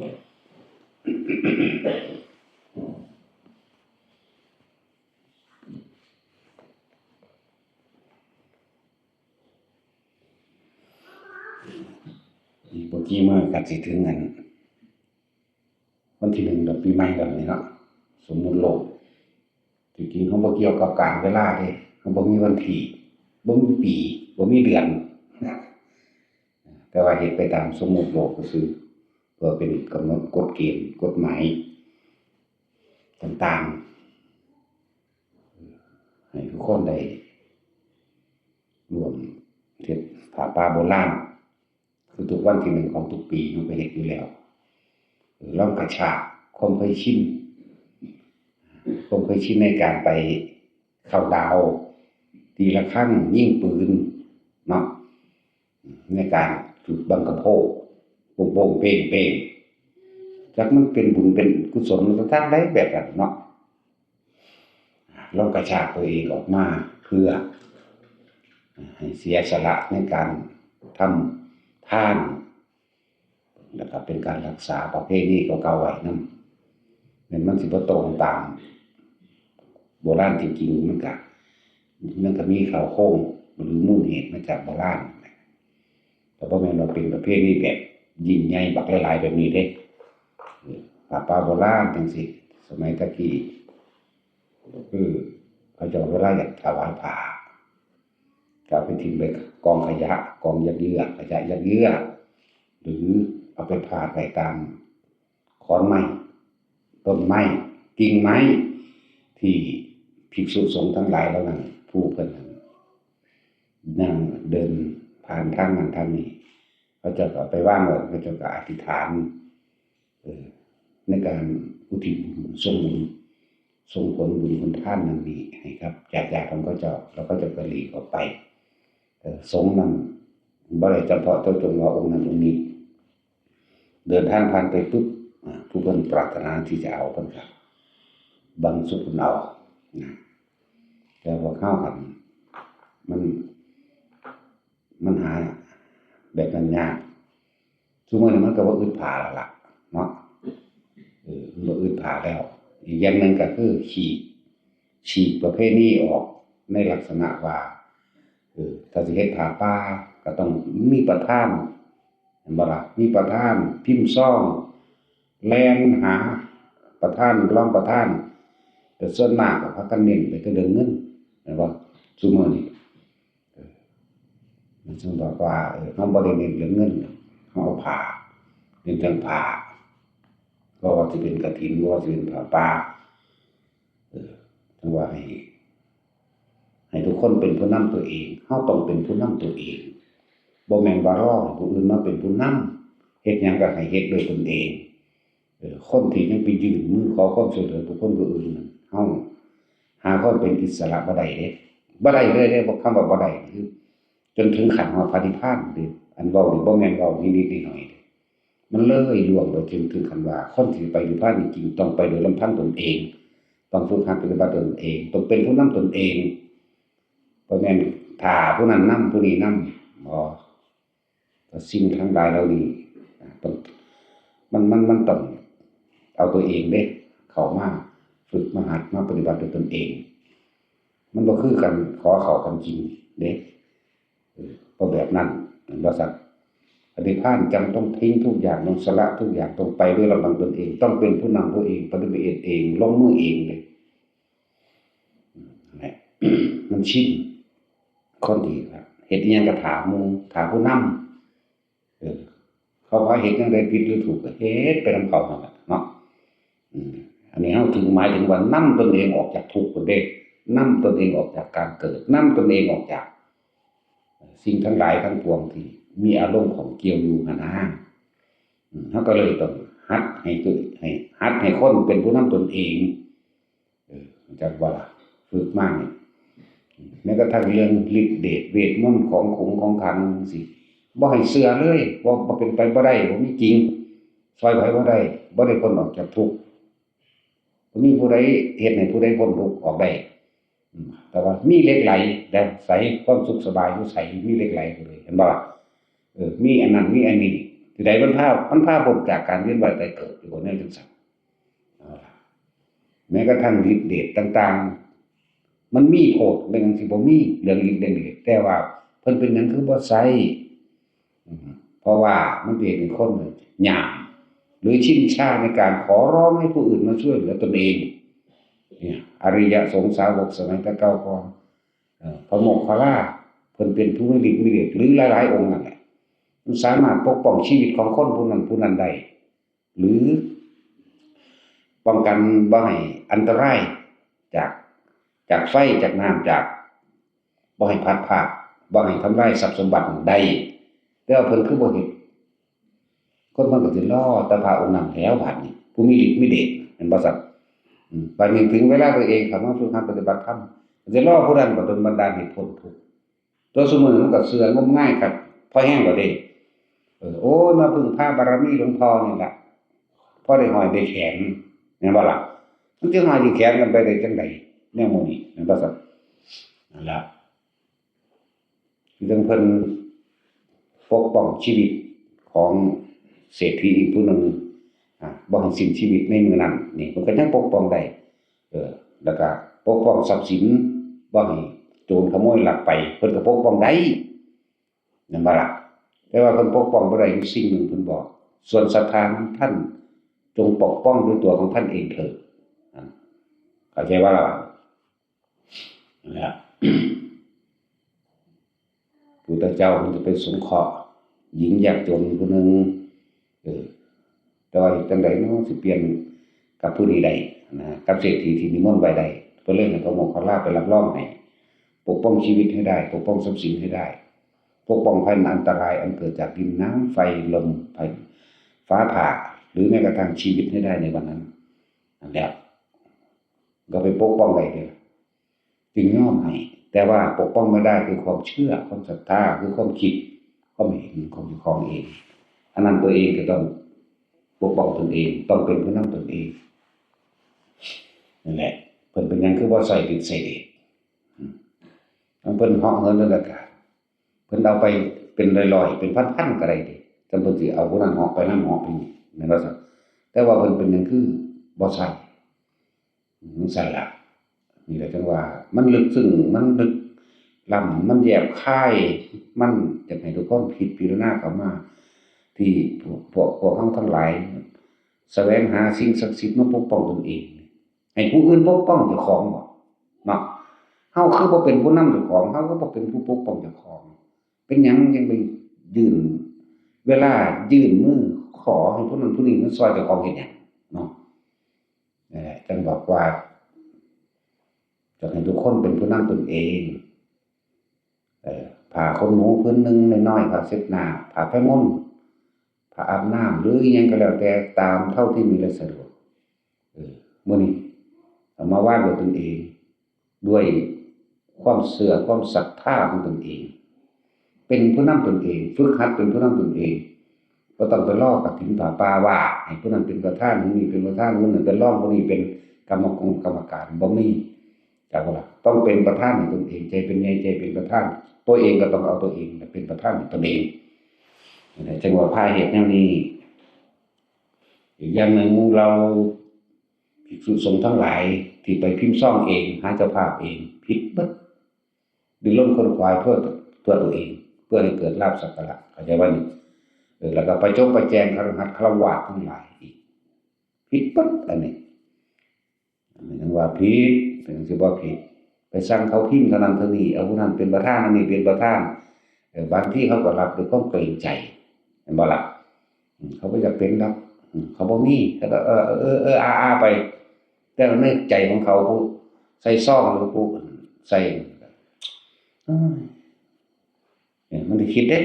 อีกบ่กี่มื้อก็สิถึงวันที่1ปีใหม่แล้วนี่เนาะสมมุติโลกที่จริงเขาบ่เกี่ยวกับการเวลาเด้เขาบ่มีวันที่บ่มีปีบ่มีเดือนแต่ว่าเฮ็ดไปตามสมมุติโลกซื่อเพื่อเป็นกำหนดกฎเกณฑ์กฎหมายต่างๆให้ทุกคนได้ร่วมเฮ็ดผ้าป่าโบราณคือทุกวันที่1ของทุกปีมันก็เฮ็ดอยู่แล้วร้องกระชากความเคยชินในการไปเข้าดาวตีละครั้งยิงปืนเนาะในการจุดบังกะโพโป่งๆเป้งๆจักมันเป็นบุญเป็นกุศลมันทางใดแบบนั้นเนาะร้องกระชากตัวเองออกมาเพื่อให้เสียสละในการทำทานแล้วก็เป็นการรักษาประเพณีเก่าๆไว้นำมันสิบ่ตรงตามโบราณจริงๆมันก็มีเข้าโครงหรือมูลเหตุมาจากโบราณแต่บ่แม่นว่าเป็นประเพณีแบบยิ่งใหญ่บักหลายๆแบบนี้เด้ผ้าป่าโบราณจังซี่สมัยตะกี้คือเขาเจ้าเวลาอยากถวายผ้าก็เอาไปทิ้งไว้กองขยะกองยัดเยือกขยะยัดเยือกหรือเอาไปพาดไว้ตามขอนไม้ต้นไม้กิ่งไม้ที่ภิกษุสงฆ์ทั้งหลายเหล่านั้นผู้เพิ่นนั่งเดินผ่านทางนั้นทางนี้เขาจะก็ไปวางไว้เขาจะก็อธิษฐานในการอุทิศบุญส่งผลบุญคุณท่านนั้นนี้ให้ครับจากของเขาเจ้าแล้วก็จะกระหลีกออกไปสงฆ์นั้นบ่ได้เฉพาะเจ้าจงว่าองค์นั้นองค์นี้เดินทางผ่านไปปุ๊บผู้เพิ่นปรารถนาที่จะเอาเพิ่นก็บรรสุเอานะแต่ว่าเข้ากันมันหาแบบนั้นยากซุมื้อนี้มันก็บ่อึดผาแล้วล่ะเนาะมันบ่อึดผาแล้วอีกอย่างนึงก็คือฉีกประเภทนี้ออกในลักษณะว่าถ้าสิเฮ็ดผ้าป่าก็ต้องมีประธานเห็นบ่ล่ะมีประธานพิมพ์ซองแล่นหาประธานรองประธานแต่ส่วนมากก็พากันเน้นไปแต่เรื่องเงินเห็นบ่ซุมื้อนี้มันจึงบอกว่าเราบ่ได้เน้นเรื่องเงินเราเอาผ้าเน้นเรื่องผ้าบ่ว่าสิเป็นกฐินบ่ว่าสิเป็นผ้าป่าจังว่าให้ทุกคนเป็นผู้นำตัวเองเฮาต้องเป็นผู้นำตัวเองบ่แม่นว่ารอให้ผู้อื่นมาเป็นผู้นำเฮ็ดหยังก็ให้เฮ็ดด้วยตนเองคนที่ยังไปยื่นมือขอความช่วยเหลือบุคคลผู้อื่นนั้นเฮาหาความเป็นอิสระบ่ได้เด้บ่ได้เลยเด้บ่คำว่าบ่ได้คือจนถึงขั้นฮอดพระนิพพานเด้อันเว้านี่บ่แม่นเว้านิดๆหน่อยๆมันเลยล่วงไปจนถึงขั้นว่าคนที่ไปนิพพานจริงๆต้องไปโดยลำพังตนเองต้องฝึกหัดปฏิบัติตนเองต้องเป็นผู้นำตนเองบ่แม่นถ้าผู้นั้นนำผู้นี้นำบ่สิ่งทั้งหลายเหล่านี้ต้องมันต้องเอาตัวเองเด้เข้ามาฝึกมาหัดมาปฏิบัติด้วยตนเองมันบ่คือกันขอเข้ากันจริงเด้บ่แบบนั้นบ่ซักปฏิภาณจำต้องทิ้งทุกอย่างต้องสละทุกอย่างต้องไปด้วยลำพังตนเองต้องเป็นผู้นำตัวเองปฏิบัติเองลงมือเองเลยมันชินคนที่เฮ็ดอิหยังก็ถามหมู่ถามผู้นำเขาว่าเฮ็ดจังได๋ผิดหรือถูกก็เฮ็ดไปนำเขานั่นแหละเนาะอันนี้เฮาถึงหมายถึงว่านำตนเองออกจากทุกข์พุ่นเด้นำตนเองออกจากการเกิดนำตนเองออกจากสิ่งทั้งหลายทั้งปวงที่มีอารมณ์ของเกี่ยวอยู่หั่นนะเฮาก็เลยต้องหัดให้คนเป็นผู้นำตนเองจักว่าล่ะฝึกมานี่แม้กระทั่งเรื่องฤทธิ์เดชเวทมนต์ของขลังของขลังจังซี่บ่ให้เชื่อเลยบ่เป็นไปบ่ได้บ่มีจริงช่วยไผบ่ได้พ้นออกจากทุกข์บ่มีผู้ใดเฮ็ดให้ผู้ใดพ้นทุกข์ออกได้แต่ว่ามีเหล็กไหลแต่ใสความสุขสบายอยู่ไสมีเหล็กไหลอยู่เลยเห็นบ่ล่ะมีอันนั้นมีอันนี้ ที่ใดมันพาผมจากการเวียนว่ายตายเกิดอยู่บนนี้จังซั่นแม้กระทั่งฤทธิ์เดชต่างๆมันมีโทษเป็นจังสิบ่มีเรื่องฤทธิ์เดชแต่ว่าเพิ่นเป็นหยังคือบ่ใช้เพราะว่ามันเป็นให้คนหยามหรือชินชาในการขอร้องให้ผู้อื่นมาช่วยเหลือตนเองเนี่ยอริยสงสาวกสมัยแต่เก่าก่อนพระโมคคัลลาเพิ่นเป็นผู้มีฤทธิ์มีเดชหรือหลายๆองค์นั่นแหละมันสามารถปกป้องชีวิตของคนผู้นั้นได้หรือป้องกันบ่ให้อันตรายจากไฟจากน้ำจากบ่ให้พัดพรากบ่ให้ทำลายทรัพย์สมบัติได้แต่ว่าเพิ่นคือบ่เฮ็ดคนมันก็สิรอแต่พระองค์นั้นแล้วบัดนี้ผู้มีฤทธิ์มีเดชแม่นบ่ซั้นบัดนี้ถึงเวลาตัวเองเข้ามาฝึกหัดปฏิบัติธรรมสิรอผู้นั้นก็โดนบันดาลให้พ้นทุกข์ตัวซุมื้อมันก็เสื่องมง่ายครับพอแห้งก็ได้โอ้ยมาพึ่งพาบารมีหลวงพ่อนี่ล่ะพอได้ห้อยได้แขนแม่นบ่ล่ะมันจะห้อยที่แขนกันไปได้จังได๋แนวหมู่นี้แม่นบ่ซั้นนั่นล่ะเรื่องเพิ่นปกป้องชีวิตของเศรษฐีอีกผู้หนึ่งบ่ให้สิ้นชีวิตในมื้อนั้นนี่เพิ่นก็ยังปกป้องได้แล้วก็ปกป้องทรัพย์สินบ่ให้โจรขโมยลักไปเพิ่นก็ปกป้องได้นั่นบ่ล่ะแต่ว่าเพิ่นปกป้องบ่ได้อยู่สิ่งหนึ่งเพิ่นบอกส่วนศรัทธานั้นท่านจงปกป้องด้วยตัวของท่านเองเถิดเข้าใจว่าล่ะนั่นแหละพุทธเจ้ามันจะไปสงเคราะห์หญิงยากจนผู้หนึ่งแต่ว่าจังได๋เนาะสิเปลี่ยนกับผู้นี้ได้นะกับเศรษฐีที่นิมนต์ไว้ได้เพิ่นเลยให้พระโมคคัลลาไปรับรองให้ปกป้องชีวิตให้ได้ปกป้องทรัพย์สินให้ได้ปกป้องภัยอันตรายอันเกิดจากดินน้ำไฟลมภัยฟ้าผ่าหรือแม้กระทั่งชีวิตให้ได้ในวันนั้นนั่นแหละก็ไปปกป้องได้เด้อจึงยอมให้แต่ว่าปกป้องไม่ได้คือความเชื่อความศรัทธาคือความคิดความเห็นของเองอันนั้นตัวเองก็ต้องปกป้องตนเองต้องเป็นผู้นำตนเองนั่นแหละเพิ่นเป็นหยังคือบ่ใส่ฤทธิ์ใส่เดชเพิ่นเหาะเหินนั่นแหละก็เพิ่นเอาไปเป็นร้อยๆเป็นพันๆก็ได้เด้จำเพิ่นสิเอาผู้นั้นเหาะไปนำเหาะไปนี่แม่นบ่ซั่นแต่ว่าเพิ่นเป็นหยังคือบ่ใส่มันใส่ล่ะนี่แหละจังว่ามันลึกซึ้งมันลึกล้ำมันแยบคายมันอยากให้ทุกคนพิจารณาเข้ามาที่พวกเฮาทั้งหลายแสวงหาสิ่งศักดิ์สิทธิ์มาปกป้องตนเองให้ผู้อื่นปกป้องเจ้าของบ่เนาะเฮาคือบ่เป็นผู้นำเจ้าของเฮาก็บ่เป็นผู้ปกป้องเจ้าของเป็นหยังยังไปยื่นเวลายื่นมือขอให้ผู้นั้นผู้นี้มาช่วยเจ้าของเฮ็ดหยังเนาะนั่นแหละจังบอกว่าอยากให้ทุกคนเป็นผู้นำตนเองผ้าขนหนูพื้นหนึ่งน้อยๆผ้าเช็ดหน้าผ้าแพร่มนต์ผ้าอาบน้ำหรืออิหยังก็แล้วแต่ตามเท่าที่มีและสะดวกมื้อนี้เอามาวาดด้วยตนเองด้วยความเชื่อความศรัทธาของตนเองเป็นผู้นำตนเองฝึกหัดเป็นผู้นำตนเองบ่ต้องไปรอกฐินผ้าป่าว่าให้ผู้นั้นเป็นประธานผู้นี้เป็นประธานผู้นั้นเป็นรองผู้นี้เป็นกรรมการบ่มีจักว่าล่ะต้องเป็นประธานให้ตนเองใจเป็นใหญ่ใจเป็นประธานตัวเองก็ต้องเอาตัวเองเป็นประธานให้ตนเองจังว่าพาเหตุแนวนี้อีกอย่างหนึ่งเราภิกษุสงฆ์ทั้งหลายที่ไปพิมพ์ซ่องเองหาเจ้าภาพเองผิดเบิดดิ้นรนค้นคว้าเพื่อตัวเองเพื่อให้เกิดลาภสักการะเข้าใจว่านี่แล้วก็ประแจงคฤหัสถ์ฆราวาสทั้งหลายอีกผิดเบิดอันนี้จังว่าผิดเป็นสิบ่ผิดไปสั่งเขาพิมพ์เท่านั้นเท่านี้เอาผู้นั้นเป็นประธานอันนี้เป็นประธานบางที่เขาก็รับด้วยความเกรงใจเห็นบ่ล่ะเขาบ่อยากเป็นดอกเขาบ่มีก็อาไปแต่ในใจของเขาผู้ใส่ซองหรือผู้ใส่มันได้คิดเด้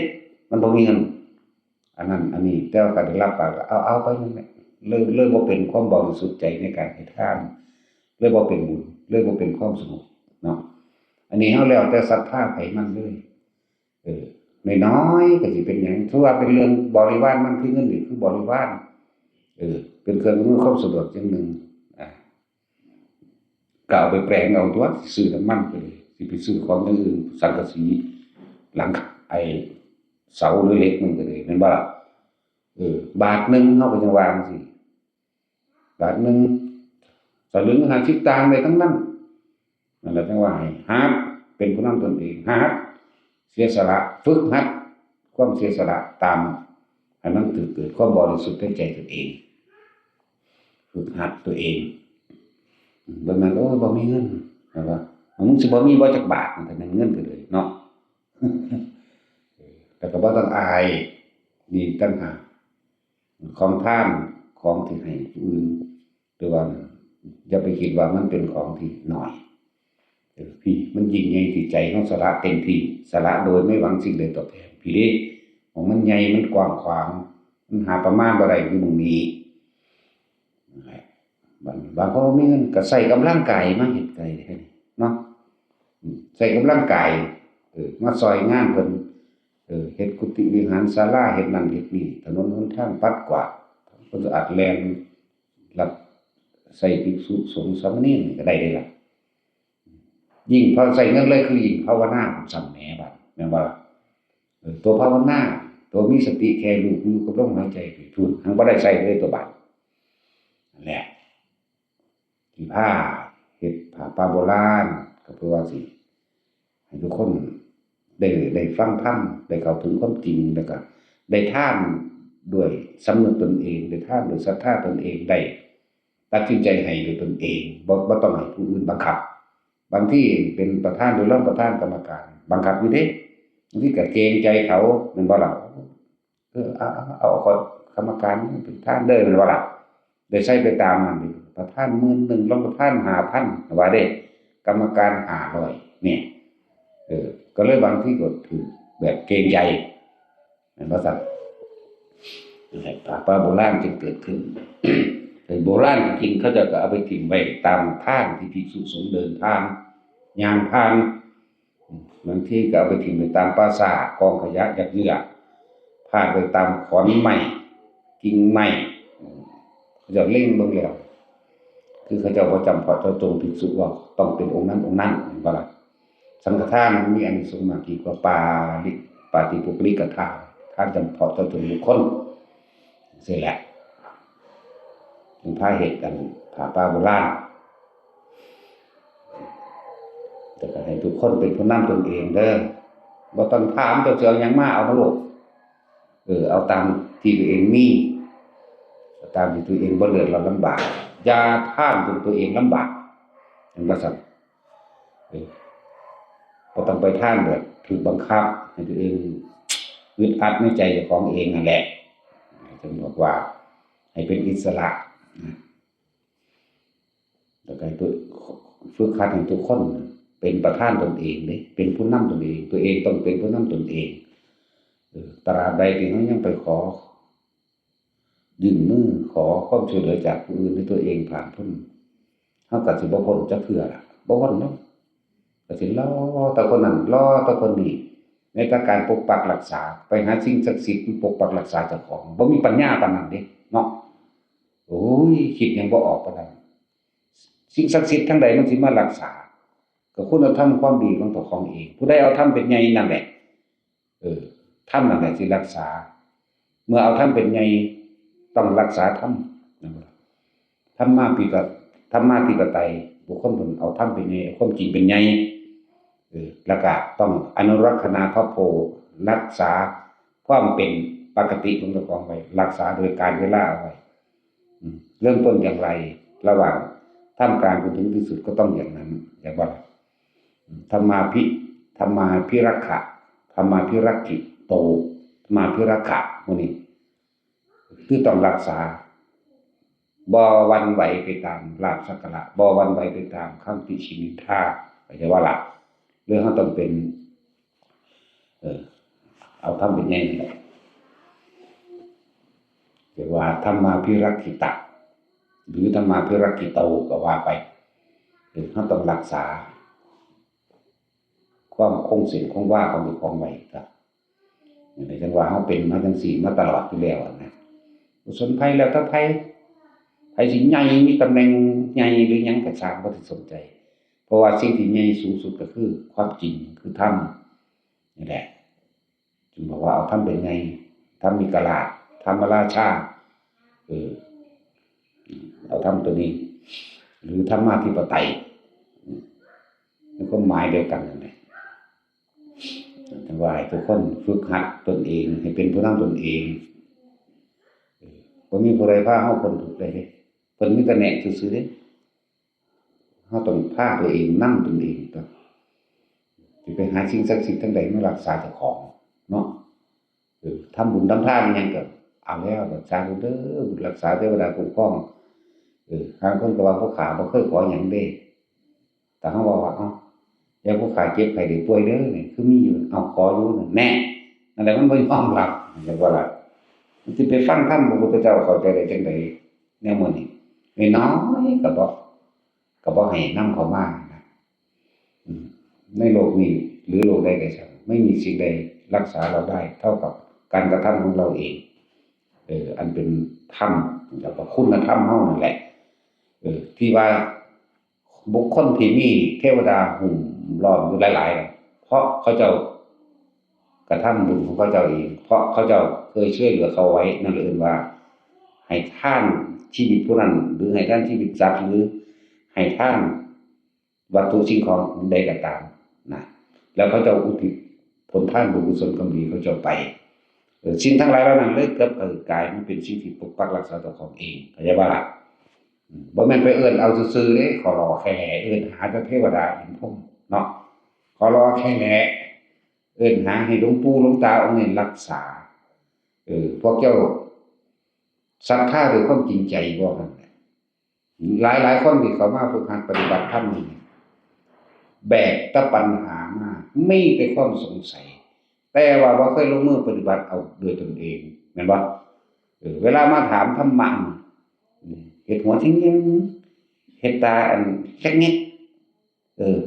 มันบ่มีเงินอันนั้นอันนี้แต่ว่าก็ได้รับปากเอาไปนั่นแหละเลยบ่เป็นความบริสุทธิ์ใจในการให้ทานเลยบ่เป็นบุญเลยบ่เป็นความสงบเนาะอันนี้เฮาแล้วแต่ศรัทธาไผมันเลยน้อยๆก็สิเป็นหยังถือว่าเป็นเรื่องบริวารมันคือเงินนี่คือบริวารเป็นเครื่องอำนวยความสะดวกอย่างหนึ่งก็เอาไปแปลงเอาตัวซื้อน้ำมันไปเลยสิไปซื้อของอย่างอื่นสังกะสีหลังไอ้เสาหรือเหล็กมันก็เลยแม่นบ่ล่ะ บาทหนึ่งเฮาก็จังว่าจังซี่บาทหนึ่งสลึง50ตังค์ได้ทั้งนั้นนั่นแหละจังว่าให้หัดเป็นผู้นำตนเองหัดเสียสละฝึกหัดความเสียสละตามให้มันเกิดความบริสุทธิ์ในใจตนเองฝึกหัดตัวเองบ่แม่นโอ้ยบ่มีเงินว่ามึงสิบ่มีบ่จักบาทมันก็เงินก็เลยเนาะแต่ก็บ่ต้องอายนี่ต่างหากของทานของที่ให้ผู้อื่นหรือว่าอย่าไปคิดว่ามันเป็นของที่น้อยพี่มันยิ่งใหญ่ที่ใจของสละเต็มที่สละโดยไม่หวังสิ่งใดตอบแทนพี่เด้ของมันใหญ่มันกว้างขวางมันหาประมาณบ่ได้อยู่ตรงนี้บางคนมีเงินก็ใส่กำลังกายมาเฮ็ดไกเนาะใส่กำลังกายมาซอยงานเพิ่นเฮ็ดกุฏิวิหารศาลาเฮ็ดนั่นเฮ็ดนี่ถนนหนทางปัดกวาดเพิ่นก็อาจแลนรับใส่ภิกษุสงฆ์สามเณรก็ได้ล่ะยิ่งพอใส่เงินเลยคือยิ่งภาวนาสำแหน่บัดแม่นบ่ล่ะตัวภาวนาตัวมีสติแค่รู้อยู่กับลมหายใจพูดหังบ่ได้ใส่เลยตัวบัดนั่นแหละที่ผ้าเฮ็ดผ้าป่าโบราณก็เพื่อว่าสิให้ทุกคนได้ฟังธรรมได้เข้าถึงความจริงแล้วก็ได้ทานด้วยสำนึกตนเองได้ทานด้วยศรัทธาตนเองได้ตัดสินใจให้ด้วยตนเองบ่ต้องให้ผู้อื่นบังคับบางที่เป็นประธานหรือรองประธานกรรมการบังคับอยู่เด้บางทีก็เกรงใจเขาแม่นบ่ล่ะเอากรรมการเป็นท่านเด้อแม่นบ่ล่ะได้ใช้ไปตามนั้นประธาน10,000รองประธาน 5,000 ว่าเด้กรรมการ500เนี่ยก็เลยบางที่ก็ถือแบบเกรงใจเห็นป่ะสัตว์ป่าโบราณจึงเกิดขึ้นแต่โบราณจริงเขาจะก็เอาไปทิ้งไว้ตามทางที่ภิกษุสงฆ์เดินทางย่างผ่านบางทีก็เอาไปทิ้งไว้ตามปราสาทกองขยะยักเยือกพาดไปตามขอนไม้กิ่งไม้เขาจะเล่งเบิ่งแล้วคือเขาจะบ่จำเพาะเจาะจงภิกษุว่าต้องเป็นองค์นั้นองค์นั้นเห็นป่ะล่ะสังฆทานมีอานิสงส์มากกี่กว่าปาติปุกลิกทานท่านจำเพาะเจาะจงบุคคลเสียแหละถึงพาเหตุกันผ่าป่าโบราณแต่ก็ให้ทุกคนเป็นผู้นำตนเองเด้อบ่ต้องถามเจ้าเสือหยังมาเอามาโลดเอาตามที่ตัวเองมีตามที่ตัวเองบ่เดือดร้อนลำบากอย่าท่านจนตัวเองลำบากเห็นบ่ซั่นบ่ต้องไปท่านแบบถูกบังคับให้ตัวเองอึดอัดในใจเจ้าของเองนั่นแหละจึงบอกว่าให้เป็นอิสระแล้วก็ตัวฝึกหัดให้ทุกคนเป็นประธานตนเองเด้เป็นผู้นำตนเองตัวเองต้องเป็นผู้นำตนเองตราบใดที่เขายังไปขอยื่นมือขอความช่วยเหลือจากผู้อื่นให้ตัวเองผ่านพ้นเฮาก็สิบ่พ้นจักเทื่อล่ะบ่พ้นเนาะก็สิรอแต่คนนั้นรอแต่คนนี้ในการปกปักรักษาไปหาสิ่งศักดิ์สิทธิ์ปกปักรักษาเจ้าของบ่มีปัญญาปานนั้นเด้เนาะโอ้ยคิดยังบ่ออกปานนั้นสิ่งศักดิ์สิทธิ์ทั้งใดมันสิมารักษาก็คุณธรรมความดีของตัวของเองผู้ใดเอาธรรมเป็นใหญ่นั่นแหละธรรมนั่นแหละสิรักษาเมื่อเอาธรรมเป็นใหญ่ต้องรักษาธรรมธรรมาธิปไตยบุคคลเพิ่นเอาธรรมเป็นใหญ่ความจริงเป็นใหญ่แล้วก็ต้องอนุรักษณาพระโพรักษาความเป็นปกติของตัวของไว้รักษาโดยการเวลาเอาไว้เริ่มต้นอย่างไรระหว่างท่ามกลางจนถึงที่สุดก็ต้องอย่างนั้นอย่างว่าธรรมาภิรักขะธรรมาภิรักขิโตธรรมาภิรักขะพวกนี้คือต้องรักษาบ่หวั่นไหวไปตามลาภสักการะบ่หวั่นไหวไปตามคำติชินินทาไม่ใช่ว่าล่ะเรื่องเขาต้องเป็นเอาทำเป็นไงนี่เรียกว่าธรรมาภิรักขิตะหรือธรรมาภิรักขิโตก็ว่าไปเขาต้องรักษาความคงเส้นคงว่าของเจ้าของไว้ครับอย่างไรจังว่าเขาเป็นมาจังสี่มาตลอดอยู่แล้วนะสนไผแล้วถ้าไผสิใหญ่มีตำแหน่งใหญ่หรือหยังก็สร้างบ่ได้สนใจเพราะว่าสิ่งที่ใหญ่สูงสุดก็คือความจริงคือธรรมนี่แหละจึงบอกว่าเอาธรรมเป็นไงธรรมมีกลาด ธรรมราชาเอาธรรมตัวนี้หรือธรรมาธิปไตยมันก็หมายเดียวกันนั่นแหละแต่ว่าให้ทุกคนฝึกหัดตนเองให้เป็นผู้นำตนเองบ่มีผู้ใดพาเฮาพ้นทุกข์ได้เด้เพิ่นมีแต่แนะซื่อๆเด้เฮาต้องพาตัวเองนำตนเองต้องสิไปหาสิ่งศักดิ์สิทธิ์ทั้งใดมารักษาเจ้าของเนาะทำบุญทำทานอิหยังก็เอาแล้วรักษาเด้อบุญรักษาเทวดาคุ้มครองบางคนก็ว่าผู้ขาบ่เคยขอหยังเด้แต่เฮาว่าเอ้าอย่าผู้ขาเจ็บไข้ได้ป่วยเด้อนี่คือมีอยู่เอาขออยู่นั่นแน่นั่นแหละมันบ่ยอมรับเรียกว่าล่ะมันสิไปฟังธรรมพระพุทธเจ้าเข้าใจได้จังได๋แนวมื้อนี้น้อยๆก็บ่ให้นำเข้ามานะในโลกนี้หรือโลกใดก็ช่างไม่มีสิ่งใดรักษาเราได้เท่ากับการกระทำของเราเองอันเป็นธรรมแล้วก็คุณธรรมเฮานั่นแหละที่ว่าบุคคลที่มีเทวดาหุ้มล้อมอยู่หลายๆเพราะเขาเจ้ากระทำบุญของเขาเจ้าเองเพราะเขาเจ้าเคยช่วยเหลือเขาไว้นั่นเอิ้นว่าให้ทานชีวิตผู้นั้นหรือให้ทานชีวิตสัตว์หรือให้ทานวัตถุสิ่งของใดก็ตามนะแล้วเขาเจ้าอุทิศผลทานบุญกุศลกรรมดีเขาเจ้าไปสิ่งทั้งหลายเหล่านั้นเลยกลายมันเป็นสิ่งที่ปกปักรักษาตัวของเองเข้าใจบ่ล่ะบ่แม่นไปเอิ้นเอาซื่อๆเด้ขอรอแค่แลเอิ้นหาแต่เทวดาอินพรหมเนาะขอรอแค่แลเอิ้นหาให้หลวงปู่หลวงตาองค์นี้รักษาพวกเจ้าศรัทธาด้วยความจริงใจบ่นั่นแหละหลายๆคนที่เข้ามาฝึกหัดปฏิบัติธรรมนี่แบกแต่ปัญหามามีแต่ความสงสัยแต่ว่าบ่เคยลงมือปฏิบัติเอาด้วยตนเองแม่นบ่เวลามาถามธรรมะเฮ็ดหัวทิ้งยังเฮ็ดตาอันแค่นิด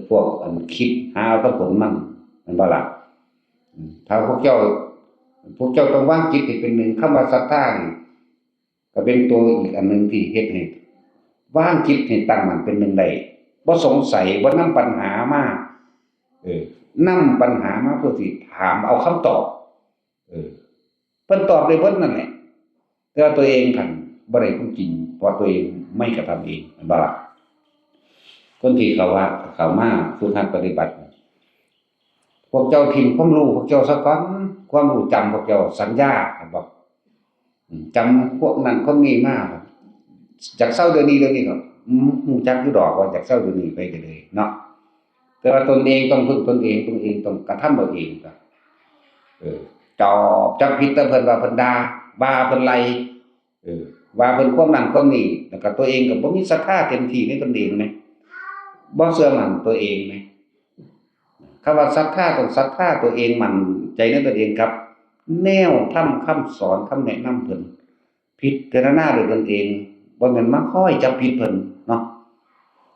พวกอันคิดหาเอาแต่ผลมันแม่นบ่ล่ะถ้าพวกเจ้าต้องวางจิตให้เป็นหนึ่งคำว่าศรัทธานี่ก็เป็นตัวอีกอันนึงที่เฮ็ดให้วางจิตให้ตั้งมั่นเป็นหนึ่งได้บ่สงสัยบ่นำปัญหามานำปัญหามาเพื่อที่ถามเอาคำตอบเพิ่นตอบได้เบิดนั่นแหละแต่ว่าตัวเองคั่นบ่ได้ความจริงเพราะตัวเองไม่กระทำเองแม่นบ่ล่ะคนที่เข้ามาฝึกหัดปฏิบัติพวกเจ้าทิ่มความรู้พวกเจ้าซะก่อนความรู้จำพวกเจ้าสัญญาบ่จำพวกนั้นคนนี้มาจากเช้าเดือนนี้ก็ฮู้จักอยู่ดอกว่าจากเช้าเดือนนี้ไปก็เลยเนาะแต่ว่าตนเองต้องพึ่งตนเองต้องกระทำเอาเองก็จอบจับผิดแต่เพิ่นว่าเพิ่นด่าว่าเพิ่นไล่ว่าเพิ่นความนั้นความนี้แล้วก็ตัวเองก็บ่มีศรัทธาเต็มที่ในตนเองแหมบ่เชื่อมั่นตัวเองแหมคำว่าศรัทธาต้องศรัทธาตัวเองมั่นใจในตนเองครับแนวธรรมคำสอนคำแนะนำเพิ่นพิจารณาด้วยตนเองบ่แม่นมาคอยจับผิดเพิ่นเนาะ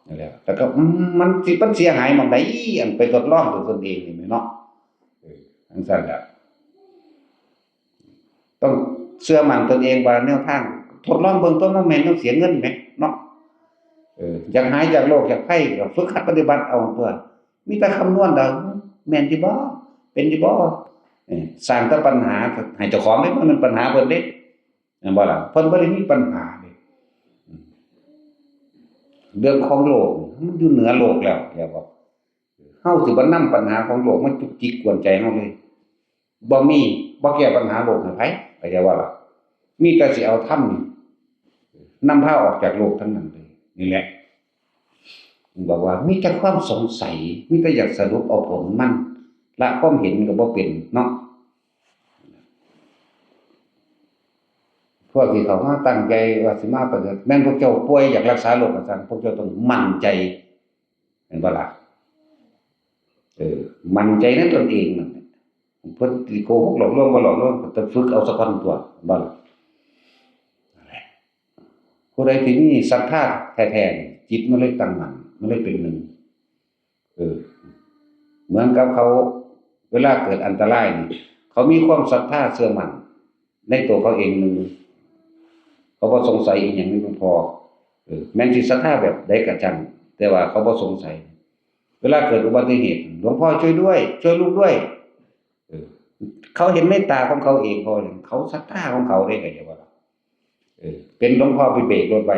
นั่นแหละแต่ก็มันเสียหายหม้องใดอันไปทดลองด้วยตนเองนี่แหมเนาะจังซั่นแหละต้องเชื่อมั่นตนเองว่าแนวทางทดลองเบื้องต้นมันแม่นต้องเสียเงินแหมเนาะอยากหายจากโรคจากภัยก็ฝึกหัดปฏิบัติเอาตัวมีแต่คำนวณเอาแม่นสิบ่เป็นสิบ่สร้างแต่ปัญหาให้เจ้าของเด้มันปัญหาเพิ่นเด้แม่นบ่ล่ะเพิ่นบ่ได้มีปัญหาเด้เรื่องของโลกมันอยู่เหนือโลกแล้วอย่าบอกเฮาสิบ่นำปัญหาของโลกมาจุกจิกกวนใจเฮาเลยบ่แก้ปัญหาโลกให้ไผเข้าใจว่าล่ะมีแต่สิเอาธรรมนี่นำพาออกจากโลกทั้งนั้นเลยนี่แหละบอกว่ามีแต่ความสงสัยมีแต่อยากสรุปเอาผลมันละความเห็นก็บ่เป็นเนาะพวกที่เขามาตั้งใจว่าสิมาปฏิบัติแม่นพวกเจ้าป่วยอยากรักษาโรคก็ซั่นพวกเจ้าต้องมั่นใจเห็นบ่ล่ะมั่นใจในตนเองนั่นแหละเพิ่นสิโกหกหลอกลวงบ่หลอกลวงก็ต้องฝึกเอาซะก่อนตัวบ่ล่ะนั่นแหละผู้ใดที่มีศรัทธาแท้ๆนี่จิตมันเลยตั้งมั่นมันเลยเป็นหนึ่งเหมือนกับเขาเวลาเกิดอันตรายนี่เขามีความศรัทธาเชื่อมั่นในตัวเขาเองนึงเขาบ่สงสัยอีหยังนี่มันพอแม้นสิศรัทธาแบบใดก็จังแต่ว่าเขาบ่สงสัยเวลาเกิดอุบัติเหตุหลวงพ่อช่วยด้วยช่วยลูกด้วย เขาเห็นเมตตาของเขาเองพอเขาศรัทธาของเขาได้ไงว่าเป็นหลวงพ่อไปเบรกรถไว้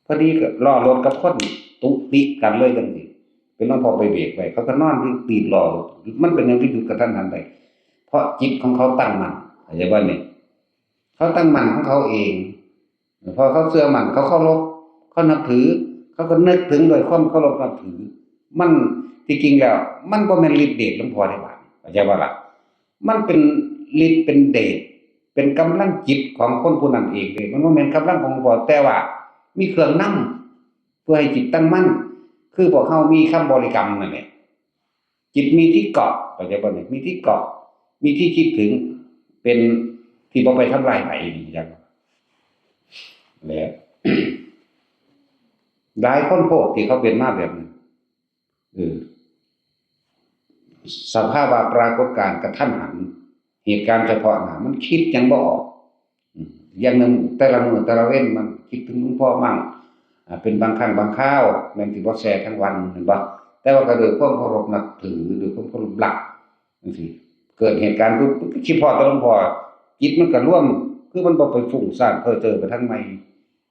พอดีก็ล้อรถกับคนตุติกันเลยจังซี่เป็นหลวงพ่อไปเบรกไว้เขาก็นอนอยู่ตีนล้อรถมันเป็นหยังที่หยุดกระทันหันได้เพราะจิตของเขาตั้งมั่นเข้าใจบ่นี่เขาตั้งมั่นของเขาเองพอเขาเชื่อมั่นเขาเคารพเขานับถือเขาก็นึกถึงโดยความเคารพนับถือมันที่จริงแล้วมันบ่แม่นฤทธิ์เดชหลวงพ่อได้บาดเข้าใจบ่ล่ะมันเป็นฤทธิ์เป็นเดชเป็นกำลังจิตของคนผู้นั้นเองเลยมันบ่แม่นกำลังของหลวงพ่อแต่ว่ามีเครื่องนำเพื่อให้จิตตั้งมั่นคือพวกเฮามีคำบริกรรมนั่นแหละจิตมีที่เกาะเข้าใจบ่นี่มีที่เกาะมีที่คิดถึงเป็นที่บ่ไปทำลายไผอย่างแล้ว หลายคนโพดที่เขาเป็นมาแบบนั้นสภาวะปรากฏการณ์กระทันหันเหตุการณ์เฉพาะหน้ามันคิดยังบ่ออกอย่างนึงแต่ละมื้อแต่ละเว้นมันคิดถึงหลวงพ่อมั่งเป็นบางครั้งบางคราวแม่นสิบ่แชร์ทั้งวันเห็นบ่แต่ว่าก็ด้วยความเคารพนับถือด้วยความเคารพรักจังซี่เกิดเหตุการณ์ปุ๊บก็คิดฮอดแต่หลวงพ่อจิตมันก็ร่วมคือมันบ่ไปฟุ้งซ่านเพ้อเจ้อไปทางใหม่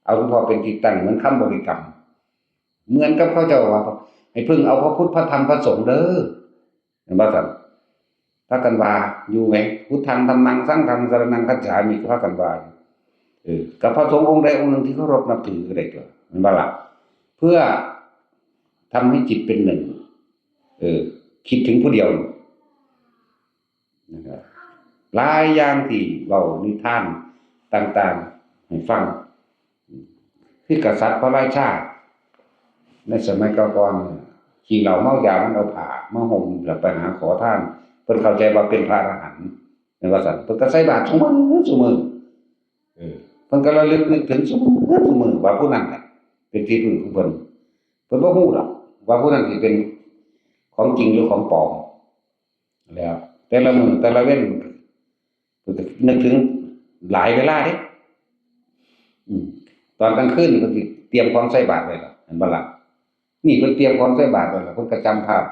เอาหลวงพ่อเป็นที่ตั้งเหมือนคำบริกรรมเหมือนกับเขาเจ้าว่าให้พึ่งเอาพระพุทธพระธรรมพระสงฆ์เด้อเห็นบ่ซั่นพากันว่าอยู่ไหมพุทธังธัมมังสังฆังสรณังคัจฉามิพากันว่ากับพระสงฆ์องค์ใดองค์หนึ่งที่เคารพนับถือก็ได้ตัวเห็นบ่ล่ะเพื่อทำให้จิตเป็นหนึ่งคิดถึงผู้เดียวนะครับหลายอย่างที่เว้านิทานต่างๆให้ฟังคือกษัตริย์พระราชาในสมัยก่อนขี้เหล้าเมายามันเอาผ้ามาห่มแล้วไปหาขอทานเพิ่นเข้าใจว่าเป็นพระอรหันต์แม่นว่าซั่นเพิ่นก็ใส่บาตรซุมื้อเพิ่นก็ระลึกนึกถึงซุมื้อว่าผู้นั้นน่ะเป็นที่พึ่งของเพิ่นบ่ฮู้หรอกว่าผู้นั้นสิเป็นของจริงหรือของปลอมแล้วแต่ละมื้อแต่ละเว้นเพิ่นก็นึกถึงหลายเวลาเด้ตอนกลางคืนเพิ่นสิเตรียมของใส่บาตรไว้แล้วเห็นบ่ล่ะนี่เพิ่นเตรียมของใส่บาตรไว้แล้วเพิ่นก็จำภาพ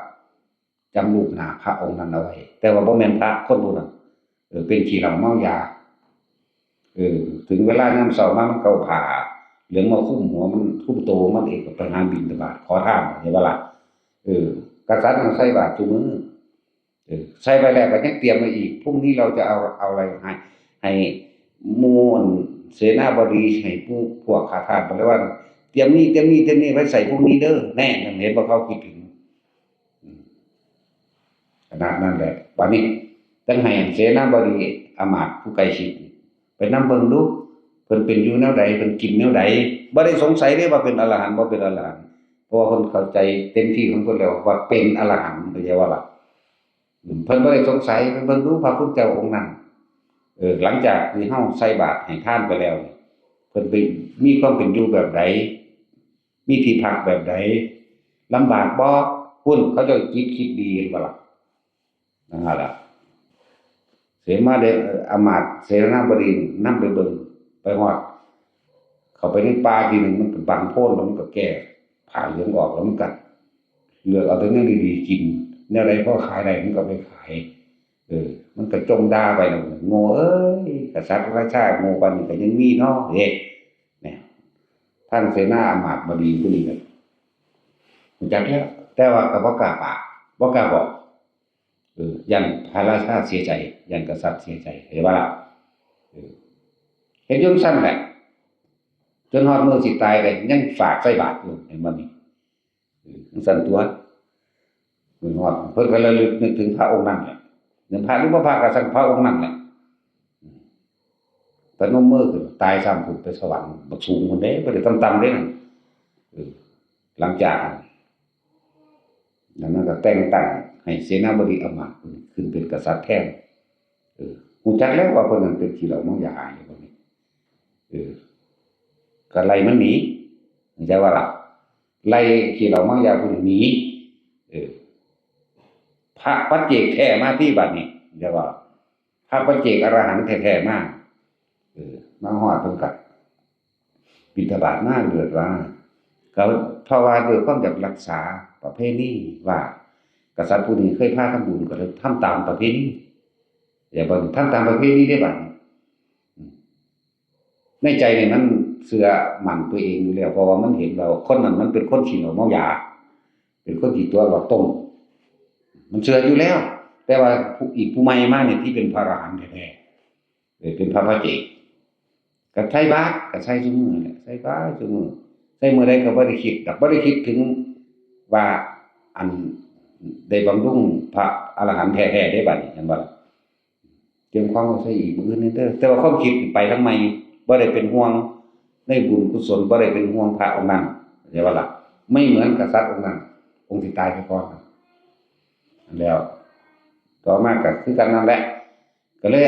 จำรูปหน้าพระองค์นั้นเอาไว้แต่ว่าบ่แม่นพระคนผู้นั้นเป็นขี้เหล้าเมายาถึงเวลายามเช้ามามันก็เอาผ้าเหลืองมาคลุมหัวมันคลุมโตมันเองก็ไปหาบิณฑบาตขอทานเห็นบ่ล่ะกษัตริย์ต้องใส่บาตรทุกมื้อใส่ไปแล้วก็ยังเตรียมไว้อีกพรุ่งนี้เราจะเอาอะไรให้หมู่เสนาบดีให้พวกข้าทาสบริวารเตรียมนี่ไว้ใส่พรุ่งนี้เด้อแน่เห็นบ่เขาคิดถึงขนาดนั้นแหละบัดนี้ตั้งให้เสนาบดีอมาตย์ผู้ใกล้ชิดไปนำเบิ่งดูเพิ่นเป็นอยู่แนวใดเพิ่นกินแนวใดบ่ได้สงสัยเด้ว่าเป็นอรหันต์บ่เป็นอรหันต์เพราะว่าเพิ่นเข้าใจเต็มที่ของเพิ่นแล้วว่าเป็นอรหันต์เข้าใจว่าล่ะเพิ่นบ่ได้สงสัยไปเบิ่งดูพระพุทธเจ้าองค์นั้นหลังจากที่เฮาใส่บาตรให้ทานไปแล้วเพิ่นไปมีความเป็นอยู่แบบใดมีที่พักแบบใดลำบากบ่พุ่นเขาเจ้าคิดดีเห็นบ่ล่ะนั่นล่ะเสมาเดอมาตย์เสนาบดีนำไปเบิ่งไปฮอดเข้าไปในป่าทีหนึงมันก็บังโพนแล้วมันก็แก้ผ้าเหลืองออกแล้วมันก็เลือกเอาแต่แนวดีๆกินแนวใดพอขายได้มันก็ไปขายมันก็จมด่าไปแล้วโง่เอ้ยกษัตริย์ราชาโง่ปานนี้ก็ยังมีเนาะเนี่ยท่านเสนาอมาตย์บดีผู้นี้ก็รู้จักแล้วแต่ว่าก็บ่กล้าปากบ่กล้าบอกยันพระราชาเสียใจยันกษัตริย์เสียใจเห็นบ่ล่ะเฮ็ดอยู่ซั่นแหละจนฮอดมื้อสิตายก็ยังฝากใส่บาตรอยู่เห็นบ่นี่จังซั่นตัวมื้อฮอดเพิ่นก็ระลึกนึกถึงพระองค์นั้นแหละเรื่องพระหรือบ่พระก็สั่งพระองค์นั้นแหละพนมมือขึ้นตายซ้ำพุ่นไปสวรรค์บักสูงพุ่นเด้บ่ได้ต่ำๆเด้นั่นหลังจากนั้นก็แต่งตั้งให้เสนาบดีอมาตย์ขึ้นเป็นกษัตริย์แทนฮู้จักแล้วว่าเพิ่นนั้นเป็นขี้เหล้าเมายาอยู่บัดนี้ก็ไล่มันหนีเข้าใจว่าล่ะไล่ขี้เหล้าเมายาพุ่นหนีพระปัจเจกแท้มาที่บัดนี้เรียกว่าพระปัจเจกอรหันต์แท้ๆมามาฮอดเพิ่นก็บิณฑบาตมาเดือดร้อนก็เพราะว่าด้วยความอยากรักษาประเพณีว่าก กษัตริย์ผู้นี้เคยพาทำบุญก็เลยทำตามประเพณีอย่าบ่ทำตามประเพณีได้บัดในใจนี่มันเชื่อมั่นตัวเองอยู่แล้วเพราะว่ามันเห็นแล้วคนนั้นมันเป็นคนขี้เหล้าเมายาเป็นคนที่ตัวหลอกต้มมันเชื่ออยู่แล้วแต่ว่าผู้ใหม่มาเนี่ยที่เป็นพระอรหันต์แท้ๆเป็นพระเจ้าก็ใช้บาตรก็ใช้ซุมื้อแหละใช้บาตรซุมื้อใช้มื้อใดก็บ่ได้คิดดอกบ่ได้คิดถึงว่าอันได้บำรุงพระอรหันต์แท้ๆได้บัดนี้เห็นบ่ล่ะเตรียมความไว้ใส่อีกมื้ออื่นนี่เด้อแต่ว่าความคิดไปทางใหม่บ่ได้เป็นห่วงในบุญกุศลบ่ได้เป็นห่วงพระองค์นั้นเข้าใจบ่ล่ะไม่เหมือนกษัตริย์องค์นั้นองค์ที่ตายไปก่อนนั่นแล้วต่อมาก็คือกันนั่นแหละก็เลย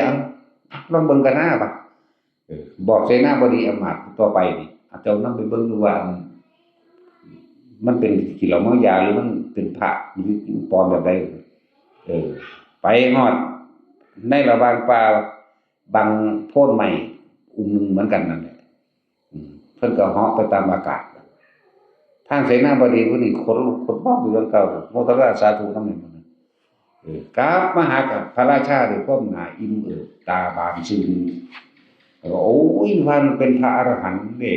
ลองเบิ่งกันหน้าบัดบอกเสนาบดีอำมาตย์ต่อไปนี่เจ้านำไปเบิ่งดูว่ามันเป็นขี้เหล้าเมายาหรือมันเป็นพระหรือปลอมแบบใดไปฮอดในระหว่างป่าบางโพนใหม่อุ้มหนึ่งเหมือนกันนั่นแหละเพิ่นก็เหาะไปตามอากาศทางเสนาบดีผู้นี้ขนลุกขนพองอยู่เรื่องเก่าโมทนาสาธุนำนี่กลับมาหากับพระราชาด้วยความหน้าอิ่มเอิบตาบานซื่นก็โอ้ยมันเป็นพระอรหันต์เด้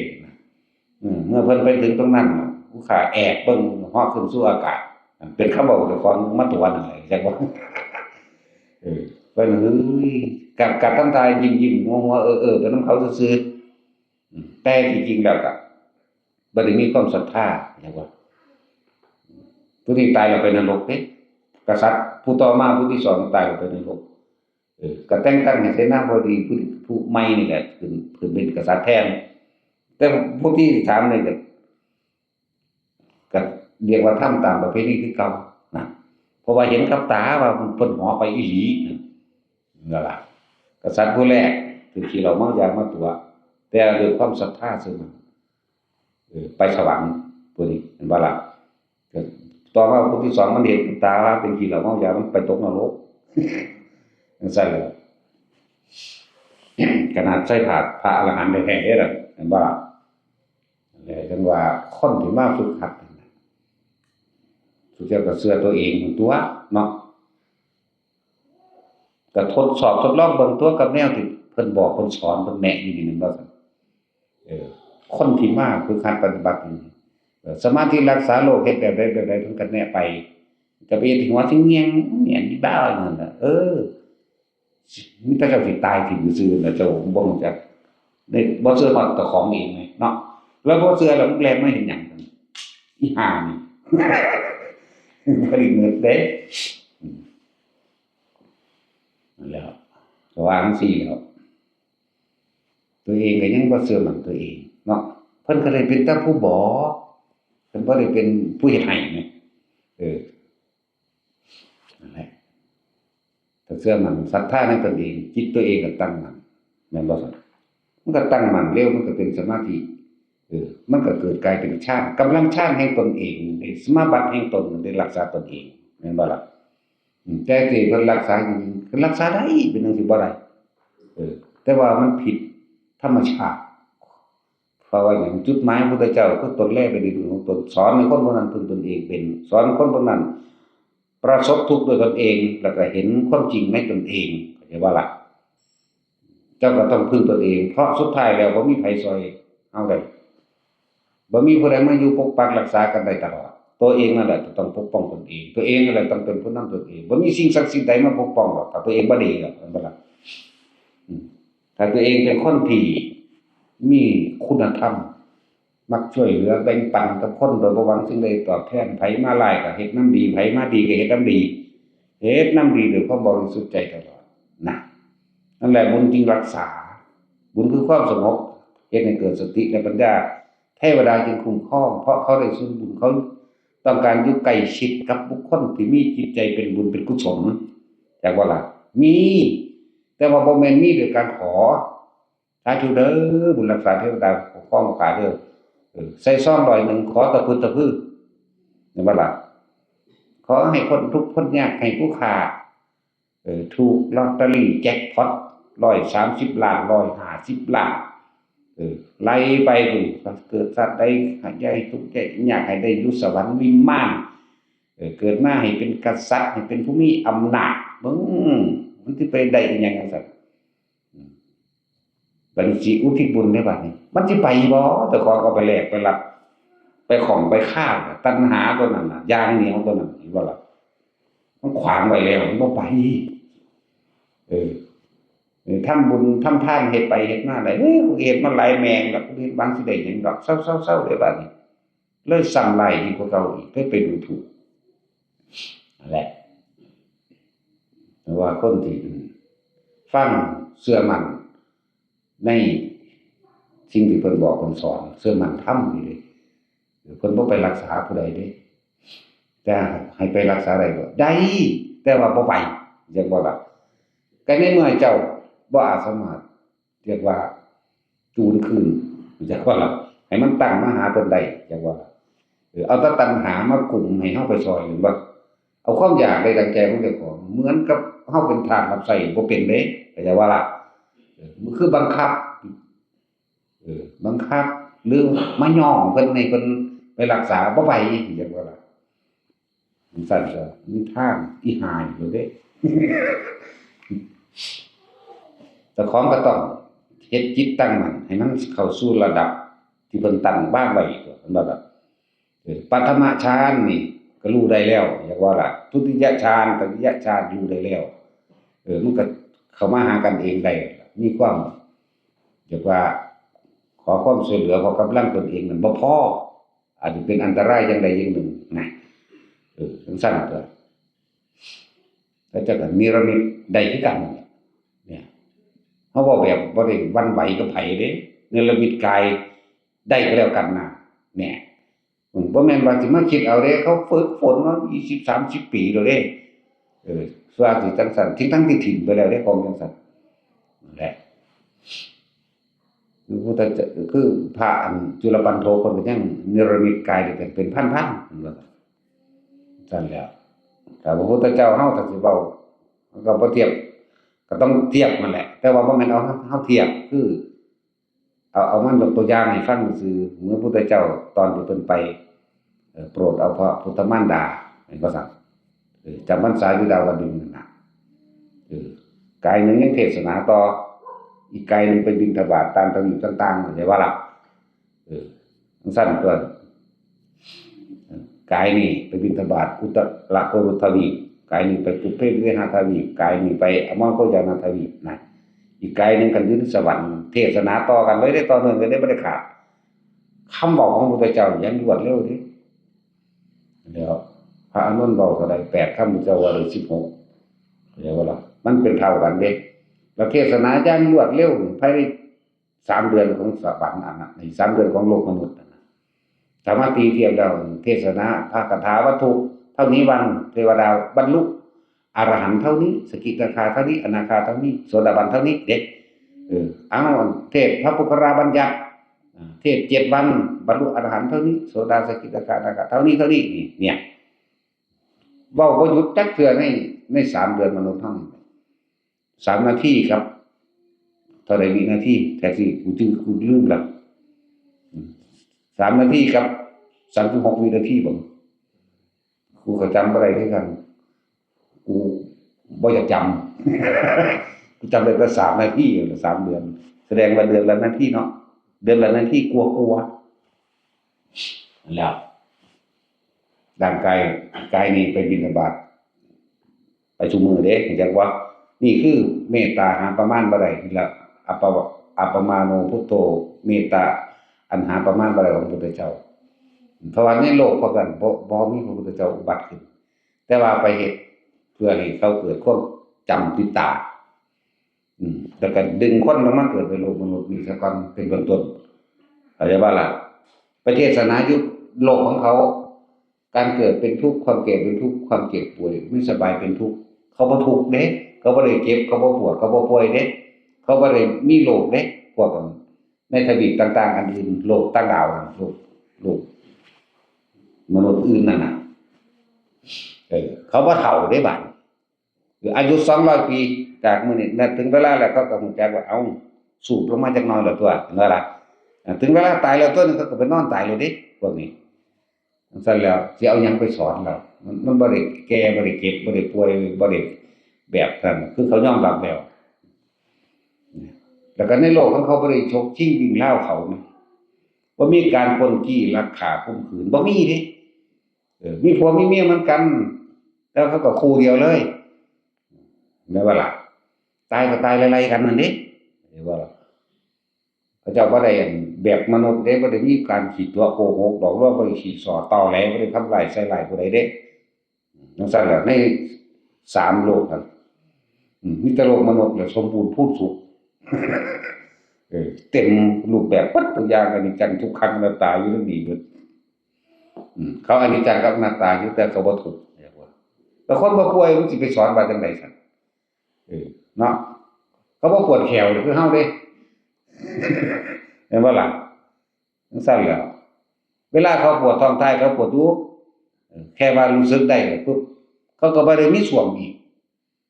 เมื่อเพิ่นไปถึงตรงนั้นผู้ข้าแอบเบิ่งฮอดขึ้นสู่อากาศเป็นคำเว้าเจ้าของมาตัวนั่นแหละจักว่าเพิ่นเฮ้ยกับทำทายิ้มๆงัวๆไปนำเขาซื่อๆแต่ที่จริงแล้วก็บ่ได้มีความศรัทธาจักว่าผู้ที่ตายแล้วไปนรกเด้กษัตริย์ผู้ต่อมาผู้ที่สองตายแล้วไปนรกก็แต่งตั้งให้เสนาบดีผู้ใหม่นี่แหละขึ้นเป็นกษัตริย์แทนแต่ผู้ที่ถามนี่ก็เรียกว่าทำตามประเพณีคือเก่านะเพราะว่าเห็นกับตาว่าเพิ่นเหาะไปอีหลีนั่นล่ะกษัตริย์ผู้แรกถือขี้เหล้าเมายามาตัวแต่ด้วยความศรัทธาซึ่งไปสวรรค์ผู้นี้เห็นบ่ล่ะก็ต่อมาผู้ที่สองมันเห็นกับตาว่าเป็นขี้เหล้าเมายามันไปตกนรกจังซั่นแหละขนาดใส่บาตรพระอรหันต์แท้ๆเด้อล่ะเห็นบ่ล่ะแล้วจังว่าคนที่มาฝึกหัดสุดท้ายก็เชื่อตัวเองตัวเนาะก็ทดสอบทดลองเบิ่งตัวกับแนวที่เพิ่นบอกเพิ่นสอนเพิ่นแนะอยู่นี่แม่นบ่ซั่นคนที่มาฝึกหัดปฏิบัตินี่สมาธิรักษาโรคเฮ็ดแบบใดเพิ่นก็แนะไปก็ไปเฮ็ดที่หัวสิแยงแม่นอีบ้านั่นน่ะมีแต่เจ้าสิตายถิ่มซื่อๆน่ะเจ้าบ่รู้จักได้บ่เชื่อฮอดเจ้าของเองไงเนาะแล้วบ่เชื่อแล้วมึงแลนมาเฮ็ดหยังอีห่านี่บ่ได้เงินเด้นั่นแหละก็ว่าจังซี่แหล้วตัวเองก็ยังบ่เชื่อมั่นตัวเองเนาะเพิ่นก็เลยเป็นแต่ผู้บอกเพิ่นบ่ได้เป็นผู้เฮ็ดให้ไงนั่นแหละถ้าเชื่อมั่นศรัทธาในตนเองจิตตัวเองก็ตั้งมั่นแม่นบ่ซั่นมันก็ตั้งมั่นเร็วมันก็เป็นสมาธิมันก็เกิดกลายเป็นฌานกำลังฌานแห่งตนเองได้สมาบัติแห่งตนได้รักษาตนเองแม่นบ่ล่ะแต่ที่เพิ่นรักษาจริงๆเพิ่นรักษาได้เป็นจังซี่บ่ได้แต่ว่ามันผิดธรรมชาติเพราะว่าหยังจุดหมายพระพุทธเจ้าคือตนแลไปในบุญของตนสอนให้คนผู้นั้นพึ่งตนเองเป็นสอนคนผู้นั้นประสบทุกข์ด้วยตนเองแล้วก็เห็นความจริงในตนเองเข้าใจบ่ล่ะเจ้าก็ต้องพึ่งตนเองเพราะสุดท้ายแล้วบ่มีไผช่วยเฮาได้บ่มีผู้ใดมาอยู่ปกปักรักษากันได้ตลอดตัวเองนั่นแหละต้องปกป้องตนเองตัวเองนั่นแหละต้องเป็นผู้นำตนเองบ่มีสิ่งศักดิ์สิทธิ์ใดมาปกป้องหรอกถ้าตัวเองบ่ดีหรอกบ่ล่ะถ้าตัวเองเป็นคนที่มีคุณธรรมมักช่วยเหลือแบ่งปันกับคนโดยบ่หวังสิ่งใดตอบแทนไผมาหลายก็เฮ็ดนำดีไผมาดีก็เฮ็ดนำดีเฮ็ดนำดีด้วยความบริสุทธิ์ใจตลอดนะนั่นแหละบุญจริงรักษาบุญคือความสงบเฮ็ดให้เกิดสติและปัญญาเทวดาจึงคุ้มครองเพราะเขาได้ส่วนบุญเขาต้องการอยู่ใกล้ชิดกับบุคคลที่มีจิตใจเป็นบุญเป็นกุศลจักบ่ล่ะมีแต่ว่าบ่แม่นมีด้วยการขอสาธุเด้อบุญรักษาเทวดาคุ้มครองข้าเด้อใส่ซองร้อยหนึ่งขอตะพึดตะพือเห็นบ่ล่ะขอให้พ้นทุกข์พ้นยากให้ผู้ค้าถูกลอตเตอรี่แจ็คพอต130ล้าน150ล้านไล่ไปพุ่นเกิดสัตว์ใดให้ทุกข์แก่ยากให้ได้อยู่สวรรค์วิมาน เกิดมาให้เป็นกษัตริย์ให้เป็นผู้มีอำนาจเบิ่งมันสิไปได้อิหยังจังซั่นบัดนี้สิอุทิศบุญได้บัดนี้มันสิไปบ่แต่ของก็ไปแลกไปรับไปของไปฆ่าตัณหาตัวนั้นน่ะยางเหนียวตัวนั้นเห็นบ่ล่ะมันขวางไว้แล้วมันบ่ไปเออทำบุญทำทานเฮ็ดไปเฮ็ดมาได้กูเฮ็ดมาหลายแมงแล้วกูเฮ็ดบางสิได้หยังดอกเซาๆๆได้บัดนี้เลยซ้ำหลายยิ่งกว่าเก่าอีกเลยไปดูถูกนั่นแหละแต่ว่าคนที่ฟังเชื่อมั่นในสิ่งที่เพิ่นบอกเพิ่นสอนเชื่อมั่นทำนี่เลยเพิ่นบ่ไปรักษาผู้ใดเด้แต่ให้ไปรักษาได้บ่ได้แต่ว่าบ่ไปจังบ่ล่ะก็ในเมื่อเจ้าบ่อาจสามารถเรียกว่าจูนคืนจังว่าล่ะให้มันตั้งมาหาเพิ่นได้จังว่าล่ะเอาแต่ตัณหามากลุ่มให้เฮาไปซอยเห็นบ่เอาความอยากได้ดังใจของเจ้าของเหมือนกับเฮาเป็นทาสรับใช้บ่เป็นเด้เข้าใจว่าล่ะมันคือบังคับบังคับหรือมาย่อเพิ่นให้เพิ่นไปรักษาบ่ไปจังว่าล่ะสั่นก็มีทางอีหายอยู่เด้ เจ้าของก็ต้องเฮ็ดจิตตั้งมั่นให้มันเข้าสู่ระดับที่เพิ่นตั้งวางไว้ตัวเพิ่นว่าแบบปัฐมฌานนี่ก็รู้ได้แล้วอยากว่าล่ะทุติยฌานตติยฌานรู้ได้แล้วมันก็เข้ามาหากันเองได้มีความเรียกว่าขอความช่วยเหลือเพราะกำลังตนเองมันบ่พออาจจะเป็นอันตรายอย่างใดอย่างหนึ่งนะจังซั่นก็แล้วจะก็นิรมิตได้คือกันเนี่ยเฮาเว้าแบบบ่ได้หวั่นไหวกับไผเด้นิรมิตกายได้ก็แล้วกันนะเนี่ยบ่แม่นว่าสิมาคิดเอาเด้เขาฝึกฝนมา20-30 ปีแล้วเด้ส่วนสิจังซั่นทั้งที่ถิ่มไปแล้วเด้ของจังซั่นนั่นแหละคือพระอันจุลปันโทเพิ่นก็ยังนิรมิตกายได้เป็นพันๆว่าซั่นแล้วถ้าพระพุทธเจ้าเฮาถ้าสิเว้าก็บ่เทียบก็ต้องเทียบนั่นแหละแต่ว่าบ่แม่นเอาเฮาเทียบคือเอามันยกตัวอย่างให้ฟังซื่อเหมือนพระพุทธเจ้าตอนที่เพิ่นไปโปรดเอาพระพุทธมารดาเห็นบ่ซั่นจำพรรษาอยู่ดาวดึงส์นั่นน่ะกายหนึงยังเทศนาต่ออีกกายหนึงไปบิณฑบาตตามทวีปต่างๆเข้าใจว่าล่ะจังซั่นตัวกายนี่ไปบิณฑบาตอุตรโกรุทวีปกายนี้ไปปุพเพวิหทวีปกายนี้ไปอมรโคยานทวีปนะอีกกายหนึงกันอยู่ที่สวรรค์เทศนาต่อกันเลยได้ต่อเนื่องกันได้บ่ได้ขาดคำบอกของพระพุทธเจ้าอย่างรวดเร็วดิแล้วพระอานนท์บอกก็ได้8คำพุทธเจ้าว่าได้16เรียกว่าล่ะมันเป็นเท่ากันเด้แล้วเทศนาอย่างรวดเร็วภายใน3เดือนของสวรรค์อันน่ะใน3เดือนของโลกมนุษย์น่ะสามารถตีเทียบแล้วเทศนาภาคถาวัตถุเท่านี้วันเทวดาบรรลุอรหันต์เท่านี้สกิทาคาเท่านี้อนาคาเท่านี้โสดาบันเท่านี้เด็กเอาเทศพระปุคราบัญญัติเทศ7วันบรรลุอรหันต์เท่านี้โสดาสกิทาคาอนาคาเท่านี้นี่เนี่ยเว้าบ่หยุดจักเทื่อใน3เดือนมนุษย์เฮา3นาทีครับเท่าใดวินาทีแท้สิกูลืมละ3นาทีครับ36วินาทีบ่กูก็จำบ่ได้คือกันกูบ่อยากจำกูจำได้แต่3นาที3เดือนแสดงว่าเดือนละนาทีเนาะเดือนละนาทีกลัวๆแล้วร่างกายนี้ไปบิณฑบาตไปซุมื้อเด้จังว่านี่คือเมตตาหาประมาณบ่ได้นี่ล่ะอัปปมาโนพุทโธเมตตาอันหาประมาณบ่ได้ของพระพุทธเจ้าเพราะว่าในโลกพวกนั้นบ่มีพระพุทธเจ้าอุบัติขึ้นแต่ว่าไปเฮ็ดเพื่อให้เขาเกิดความจำติดตาแล้วก็ดึงคนลงมาเกิดในโลกมนุษย์นี่ซะก่อนเป็นเบื้องต้นเข้าใจบ่ล่ะประเทศนาอยู่โลกของเขาการเกิดเป็นทุกข์ความแก่เป็นทุกข์ความเจ็บป่วยไม่สบายเป็นทุกข์เขาบ่ทุกข์เด้เขาบ่ได้เจ็บเขาบ่ปวดเขาบ่ป่วยเด้เขาบ่ได้มีโรคเด้พวกในทวีปต่างๆอันอื่นโลกต่างดาวโลกมนุษย์อื่นนั่นน่ะเขาบ่เฒ่าเด้บัดอายุ200ปีจากมื้อนี้นั่นถึงเวลาแล้วเขาก็ฮู้จักว่าเอ้าสูบลงมาจักหน่อยแล้วตัวเห็นบ่ล่ะถึงเวลาตายแล้วตัวนึงเขาก็ไปนอนตายแล้วเด้พวกนี้จังซั่นแล้วสิเอาหยังไปสอนเรา มันบ่ได้แก่บ่ได้เก็บบ่ได้ป่วยบ่ได้แบบนั้นคือเขายอมรับแล้วแล้วก็ในโลกของเขาบ่ได้ฉกชิงวิ่งราวเขานะบ่มีการปล้นจี้ลักฆ่าข่มขืนบ่มีเด้มีผัวมีเมียเหมือนกันแล้วเขาก็คู่เดียวเลยแม่นบ่ล่ะตายก็ตายไล่ๆกันนั่นเด้เห็นบ่ล่ะเขาเจ้าบ่ได้แบบมนุษย์เด้บ่ได้มีการขีดตัวโกหกหลอกลวงบ่ได้ขีดสอตอแหลบ่ได้ทำร้ายใส่ร้ายผู้ใดเด้จังซั่นล่ะใน3โลกนั่นมีแต่โลกมนุษย์แหละสมบูรณ์พูนสุขเต็มรูปแบบเบิดทุกอย่างอนิจจังทุกขังอนัตตาอยู่ในนี้เบิดเขาอนิจจังกับอนัตตาอยู่แต่เขาบ่ทุกข์แล้วคนบ่ป่วยมันสิไปสอนว่าจังได๋ซั่นเนาะเขาบ่ปวดแขวคือเฮาเด้เห็นบ่ล่ะจังซั่นแหล้วเวลาเขาปวดท้องท้ายเขาปวดอยู่แค่ว่ารู้สึกได้ปุ๊บเขาก็บ่ได้มีส่วงอีก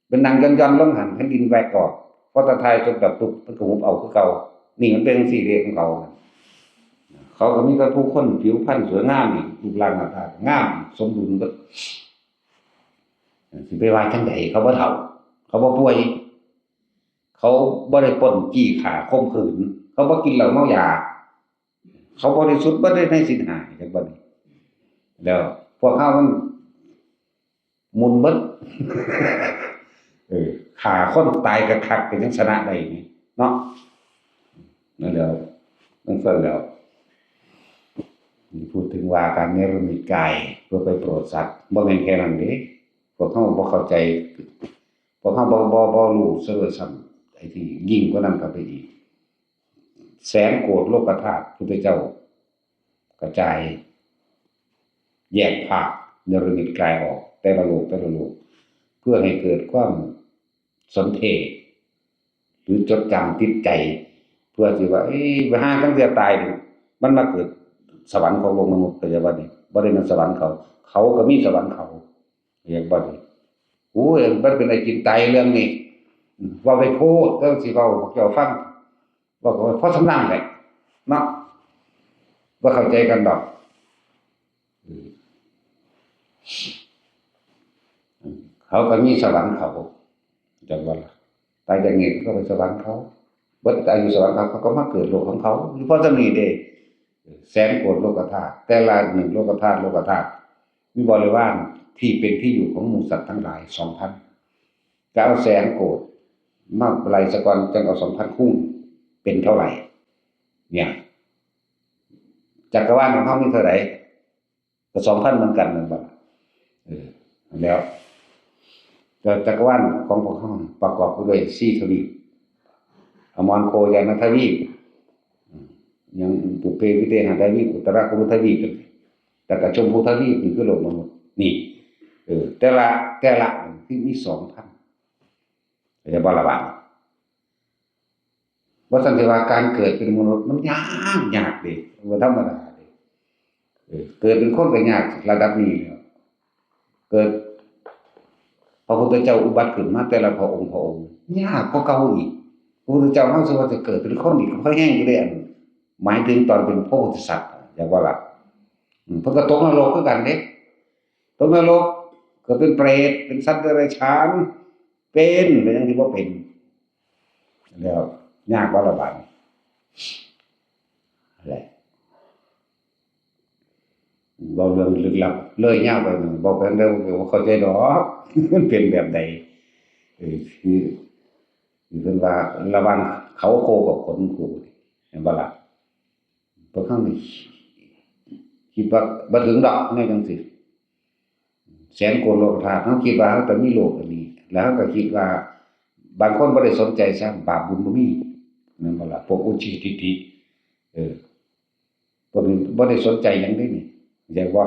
เป็นนั่งย่อนๆลงหันแผ่นดินแวกออกพอตะทายจนแบบปุ๊บมันก็หุบเอาคือเก่านี่มันเป็นจังซี่เด้ของเขาเขาก็มีแต่ผู้คนผิวพรรณสวยงามนี่รูปร่างหน้าตางามสมบูรณ์เบิดสิไปว่าจังได๋เขาบ่เฒ่าเขาบ่ป่วยเขาบ่ได้ปล้นจี้ฆ่าข่มขืนเขาบ่กินเหล้าเมายาเขาบริสุทธิ์บ่ได้ในศีล5จังบัดนี้แล้วพวกเฮามันมุนเบิดฆ่าคนตายคักๆก็ยังชนะได้นี่เนาะนั่นแล้วจังซั่นแล้วพูดถึงว่าการเนรมิตกายเพื่อไปโปรดสัตว์บ่แม่นแค่นั้นเด้พวกเฮาบ่เข้าใจพวกเฮาบ่รู้ซะด้วยซ้ำไอ้ที่ยิ่งกว่านั้นก็ไปอีกแสนโกฏโลกธาตุพุทธเจ้ากระจายแยกภาคเนรมิตกายออกแต่ละโลกเพื่อให้เกิดความสนเทศหรือจดจำติดใจเพื่อสิว่าห่าตั้งแต่ตายนี่มันมาเกิดสวรรค์ของโลกมนุษย์ก็จะว่านี่บ่ได้มันสวรรค์เขาก็มีสวรรค์เขาอย่างบ่นี่โอ้ยมันเป็นไอ้กินไตเรื่องนี้ว่าไปพูดแล้วสิเว้าพวกเจ้าฟังว่าเพราะสำนักแหละเนาะบ่เข้าใจกันดอกเขาก็มีสวรรค์เขาจังว่าล่ะตายจากนี้ก็ไปสวรรค์เขาเบิดอายุสวรรค์เขาก็มาเกิดโลกของเขาเพราะจะมีเด้แสนโกฏโลกธาตุแต่ละ1โลกธาตุมีบริวารที่เป็นที่อยู่ของหมู่สัตว์ทั้งหลาย 2,000 ก็เอาแสนโกฏมาไล่ซะก่อนจังเอา 2,000 คูณเป็นเท่าไหร่เนี่ยจักรวาลของเฮามีเท่าไหร่ก็ 2,000 เหมือนกันนั่นบ่แล้วจักรวาลของพวกเฮาประกอบไปด้วย4ทวีปอมรโคยานทวีปยังปุเพวิเทหทวีปอุตรกุรุทวีปแต่ก็ชมพูทวีปนี่คือโลกมนุษย์นี่แต่ละที่มี 2,000 จะบ่ละบาดว่าซั่นสิว่าการเกิดเป็นมนุษย์มันยากเด้บ่ธรรมดาเด้เกิดเป็นคนก็ยากระดับนี้แล้วเกิดพระพุทธเจ้าอุบัติขึ้นมาแต่ละพระองค์ยากกว่าเก่าอีกพระพุทธเจ้าเฮาสิว่าจะเกิดเป็นคนอีกก็แฮงอยู่เด้หมายถึงตอนเป็นพระโพธิสัตว์อย่างว่าล่ะเพิ่นก็ตกนรกคือกันเด้ตกนรกก็เป็นเปรตเป็นสัตว์เดรัจฉานเป็นจังซี่บ่เป็นแล้วยากบ่ละบาดนั่นแหละเว้าเรื่องลึกลับเลยยาวไปหนึ่งบอกไปเร็วบ่เข้าใจดอกมันเป็นแบบใดคือเพิ่นว่าระหว่างเขาโคกับขนโคเห็นบ่ล่ะพวกเฮานี่คิดว่าบ่ถึงดอกแนวจังซี่แสนโกฏโลกธาตุเฮาคิดว่าเฮาต้องมีโลกอันนี้แล้วก็คิดว่าบางคนบ่ได้สนใจซะบาปบุญบ่มีแม่นบ่ล่ะพวกอุชิทิฏฐิพวกนี้บ่ได้สนใจหยังเด้นี่เข้าใจบ่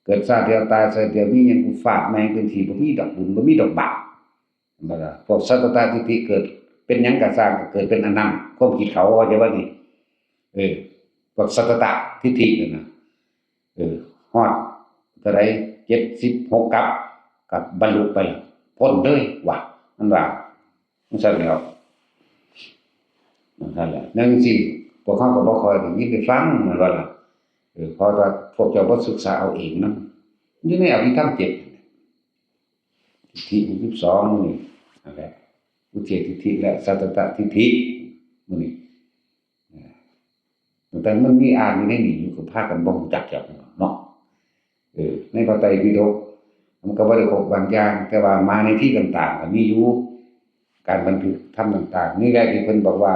เกิดชาติเดียวตายชาติเดียวมีหยังกูฟาดแม่งเต็มที่บ่มีดอกบุญบ่มีดอกบาปบ่ล่ะพวกสัตตตทิฏฐิเกิดเป็นหยังก็สร้างก็เกิดเป็นอันนั้นความคิดเขาเข้าใจบ่นี่พวกสัตตทิฏฐินั่นน่ะฮอดเท่าใด76กับบรรลุไปแล้วพ้นเลยว่ะมันว่าจังซั่นแล้วนั่นแหละนั่นสิพวกเขาก็บ่ค่อยได้ยินได้ฟังแม่นบ่ล่ะเพราะว่าพวกเจ้าบ่ศึกษาเอาเองนำ อยู่ในอภิธรรม7ทิฏฐิ12นี่นั่นแหละอุเฉททิฏฐิและสัตตะทิฏฐิมื้อนี้แต่มันมีอ่านอยู่ในนี้อยู่ก็พากันบ่รู้จักเนาะในพระไตรปิฎกมันก็บ่ได้ครบบางอย่างแต่ว่ามาในที่ต่างๆก็มีอยู่การบันทึกธรรมต่างๆนี่แหละที่เพิ่นบอกว่า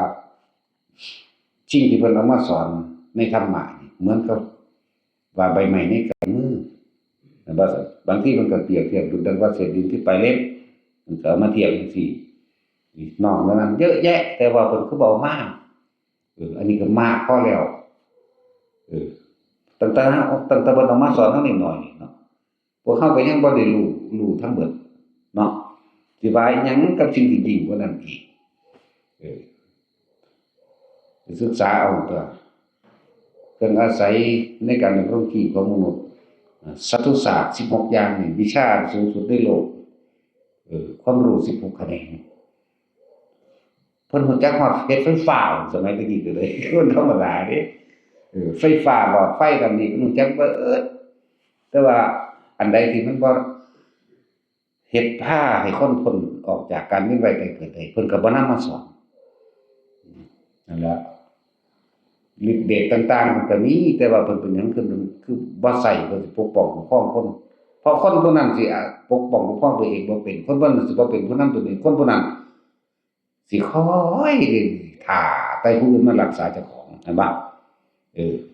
สิ่งที่เพิ่นเอามาสอนในธรรมะนี่เหมือนกับว่าใบไม้ในกำมือแต่ว่าบางทีมันก็เปรียบเทียบดูดังว่าเศษดินที่ปลายเล็บมันก็เอามาเทียบจังซี่นอกนั้นเยอะแยะแต่ว่าเพิ่นคือเว้ามากอันนี้ก็มากพอแล้วตั้งแต่เพิ่นเอามาสอนเฮานิดหน่อยเนาะพวกเฮาก็ยังบ่ได้รู้ทั้งเบิดเนาะสิว่าอิหยังกับสิ่งที่ยิ่งกว่านั้นอีกศึกษาเอาตัวเครื่องอาศัยในการดำรงชีพของมนุษย์สัตวศาสตร์16อย่างนี่วิชาสูงสุดในโลกความรู้16คะแนนเพิ่นรู้จักฮอดเฮ็ดไฟฟ้าสมัยตะกี้ก็เลยคนธรรมดาเด้ไฟฟ้าหลอดไฟแบบนี้เพิ่นรู้จักเบิดแต่ว่าอันใดที่มันบ่เฮ็ดพาให้คนพ้นออกจากการเวียนว่ายตายเกิดได้เพิ่นก็บ่นำมาสอนนั่นล่ะฤทธิ์เดชต่างๆมันก็มีแต่ว่าเพิ่นเป็นหยังคือบ่ใช้เพื่อสิปกป้องคุ้มครองคนเพราะคนผู้นั้นสิปกป้องคุ้มครองตัวเองบ่เป็นคนผู้นั้นสิบ่เป็นผู้นำตัวเองคนผู้นั้นสิคอยท่าแต่ผู้อื่นมารักษาเจ้าของเห็นบ่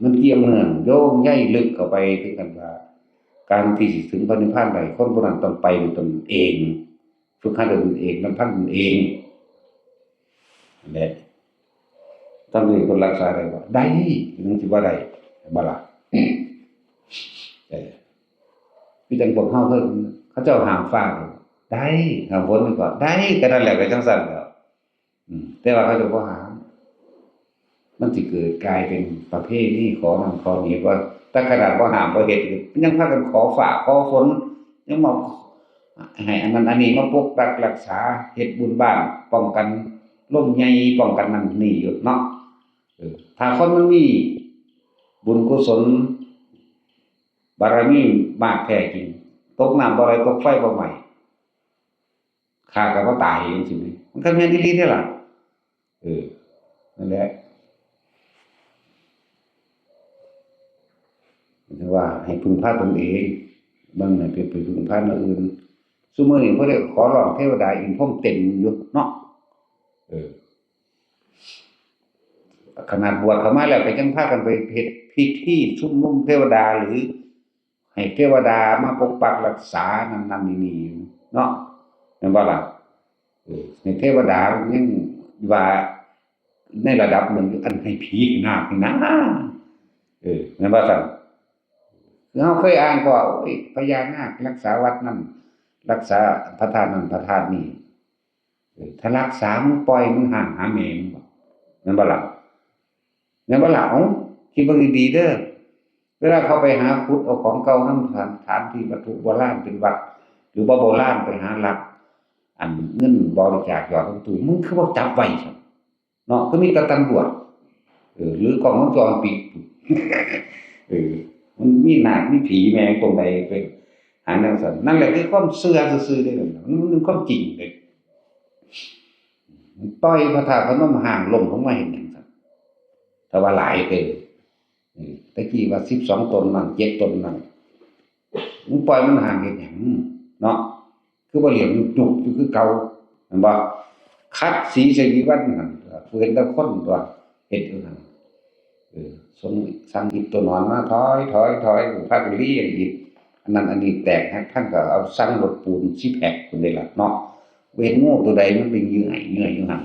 มันเกี่ยวเนื่องโยงใยลึกเข้าไปถึงกันว่าการที่สิถึงพระนิพพานได้คนผู้นั้นต้องไปด้วยตนเองฝึกหัดด้วยตนเองนำพังตนเองนั่นแหละต้องมีคนรักษาได้บ่ได้ถึงสิบ่ได้บ่ล่ะคือจังพวกเฮาเพิ่นเขาเจ้าห้ามฟ้าได้ห้ามฝนนี่ก็ได้ก็นั่นแหละก็จังซั่นแหล้วแต่ว่าเขาจะบ่ห้ามมันสิเกิดกลายเป็นประเพณีขอนั่นขอนี่ว่าถ้าขนาดบ่ห้ามบ่เฮ็ดยังพากันขอฟ้าขอฝนยังมาให้อันนั้นอันนี้มาปกปักรักษาเฮ็ดบุญบ้านป้องกันลมใหญ่ป้องกันนั่นนี่อยู่เนาะถ้าคนมันมีบุญกุศลบารมีมากแท้จริงตกน้ำบ่ไหลตกไฟบ่ไหม้ข้าก็บ่ตายจังซี่มันก็แม่นอีหลีเด้อล่ะนั่นแหละแต่ว่าให้พึ่งพาตนเองบ่ให้ไปพึ่งพาคนอื่นซุมื้อนี้เพิ่นได้ขอร้องเทวดาอินพรหมเต็มอยู่เนาะขนาดบวชเข้ามาแล้วก็ยังพากันไปเฮ็ดพิธีชุมนุมเทวดาหรือให้เทวดามาปกปักรักษานั่นๆนี่ๆเนาะแม่นบ่ล่ะให้เทวดายังว่าในระดับหนึ่งอันให้ผีนาคนะแม่นบ่ซั่นเราเคยอ่านก็ว่าโอ้ยพญานาครักษาวัดนั้นรักษาพระธาตุนั้นพระธาตุนี้ถ้ารักษามึงปล่อยมึงห่างหาแม่มึงบ่แม่นบ่ล่ะแม่นบ่ล่ะเอ้าคิดเบิ่งดีๆเด้อเวลาเขาไปหาขุดเอาของเก่านำฐานที่วัตถุโบราณเป็นวัดหรือบ่โบราณไปหาลักอันเงินบริจาคยอดลงทุนมึงคือบ่จับไว้ซั่นเนาะก็มีแต่ตำรวจหรือกล้องวงจรปิดมันมีนาคมีผีแม่งตรงใดไปหาแนวซั่นนั่นแหละคือความเชื่อซื่อๆเด้นั่นมันความจริงเด้ปล่อยพระธาตุพนมห่างลมลงมาเฮ็ดหยังซั่นแต่ว่าหลายเด้ตะกี้ว่า12ตนนั่น7ตนนั่นมึงปล่อยมันห่างเฮ็ดหยังเนาะคือบ่เหลี่ยมจุกอยู่คือเก่าแม่นบ่คัดสีใส่วิวัฒน์นั่นเพิ่นแต่คนตัวเฮ็ดอยู่นั่นสั่งอิฐตัวนอนมาถอยพากันเลียอิฐอันนั้นอันนี้แตกฮักท่านก็เอาสั่งรถปูน10แพ็คพุ่นได้ล่ะเนาะเว้นงูตัวใดมันเป็นเหยื่ออยู่หั่น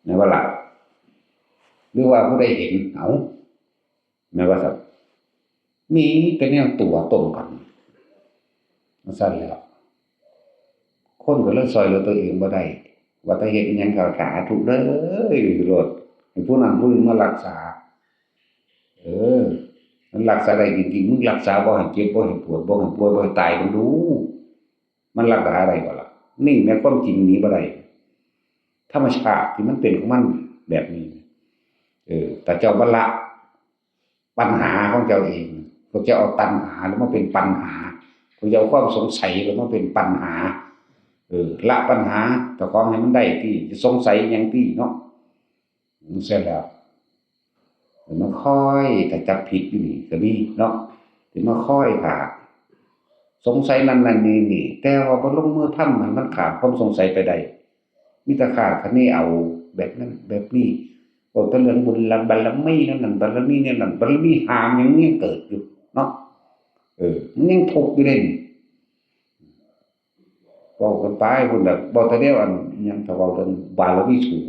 แม่นบ่ล่ะหรือว่าผู้ใดเห็นเอ้าแม่นบ่ครับมีแต่แนวตัวตรงกันมันซั่นแหล้วคนก็เลยช่วยเหลือตัวเองบ่ได้ว่าถ้าเฮ็ดอิหยังก็สาธุเด้อโลดให้ผู้นั้นผู้นี้มารักษามันรักษาได้จริงๆมึงรักษาบ่ให้เจ็บบ่ให้ปวดบ่ให้ป่วยบ่ให้ตายมึงดูมันรักษาได้บ่ล่ะนี่แม่นความจริงหนีบ่ได้ธรรมชาติที่มันเป็นของมันแบบนี้แต่เจ้าบ่ละปัญหาของเจ้าเองก็ เขาจะเอาตัณหาหรือมาเป็นปัญหาเขาจะเอาความสงสัยหรือมาเป็นปัญหาละปัญหาเจ้าของให้มันได้ที่จะสงสัยอย่างที่เนาะเสร็จแล้วมันค่อยแต่จับผิดอยู่นี่ก็มีเนาะที่มาค่อยถาสงสัยนั่นนี่แต่ว่าบ่ลงมือทำมันขาดความสงสัยไปได้มีแต่ขาดคะเนเอาแบบนั้นแบบนี้บอกแต่เรื่องบุญบารมีนั่นบารมีเนี่ยนั่นบารมีหามยังยังเกิดอยู่เนาะมันยังทุกข์อยู่เด้นี่บอกกันไปพุ่นน่ะบอกแต่เดียวอันยังถ้าเว้าเรื่องบารมีสูง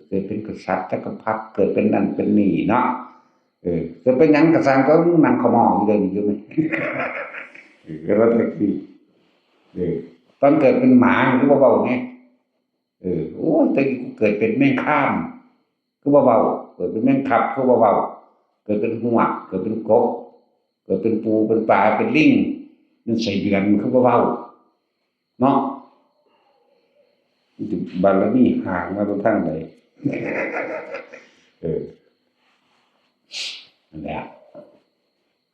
เกิดเป็นกษัตริย์จักรพรรดิเกิดเป็นนั่นเป็นนี่เนาะเกิดเป็นหยังก็สร้างก็นั่งขม้ออยู่เด้นี่อยู่มั้ยแล้วแต่สิตอนเกิดเป็นหมาคือบ่เว้าไงโอ้ยแต่เกิดเป็นแมงข้ามคือบ่เว้าเกิดเป็นแมงทับคือบ่เว้าเกิดเป็นหวกเกิดเป็นกบเกิดเป็นปูเป็นปลาเป็นลิงเป็นไส้เดือนคือบ่เว้าเนาะบารมีห่างมาตรงทางใดนั่นแหละ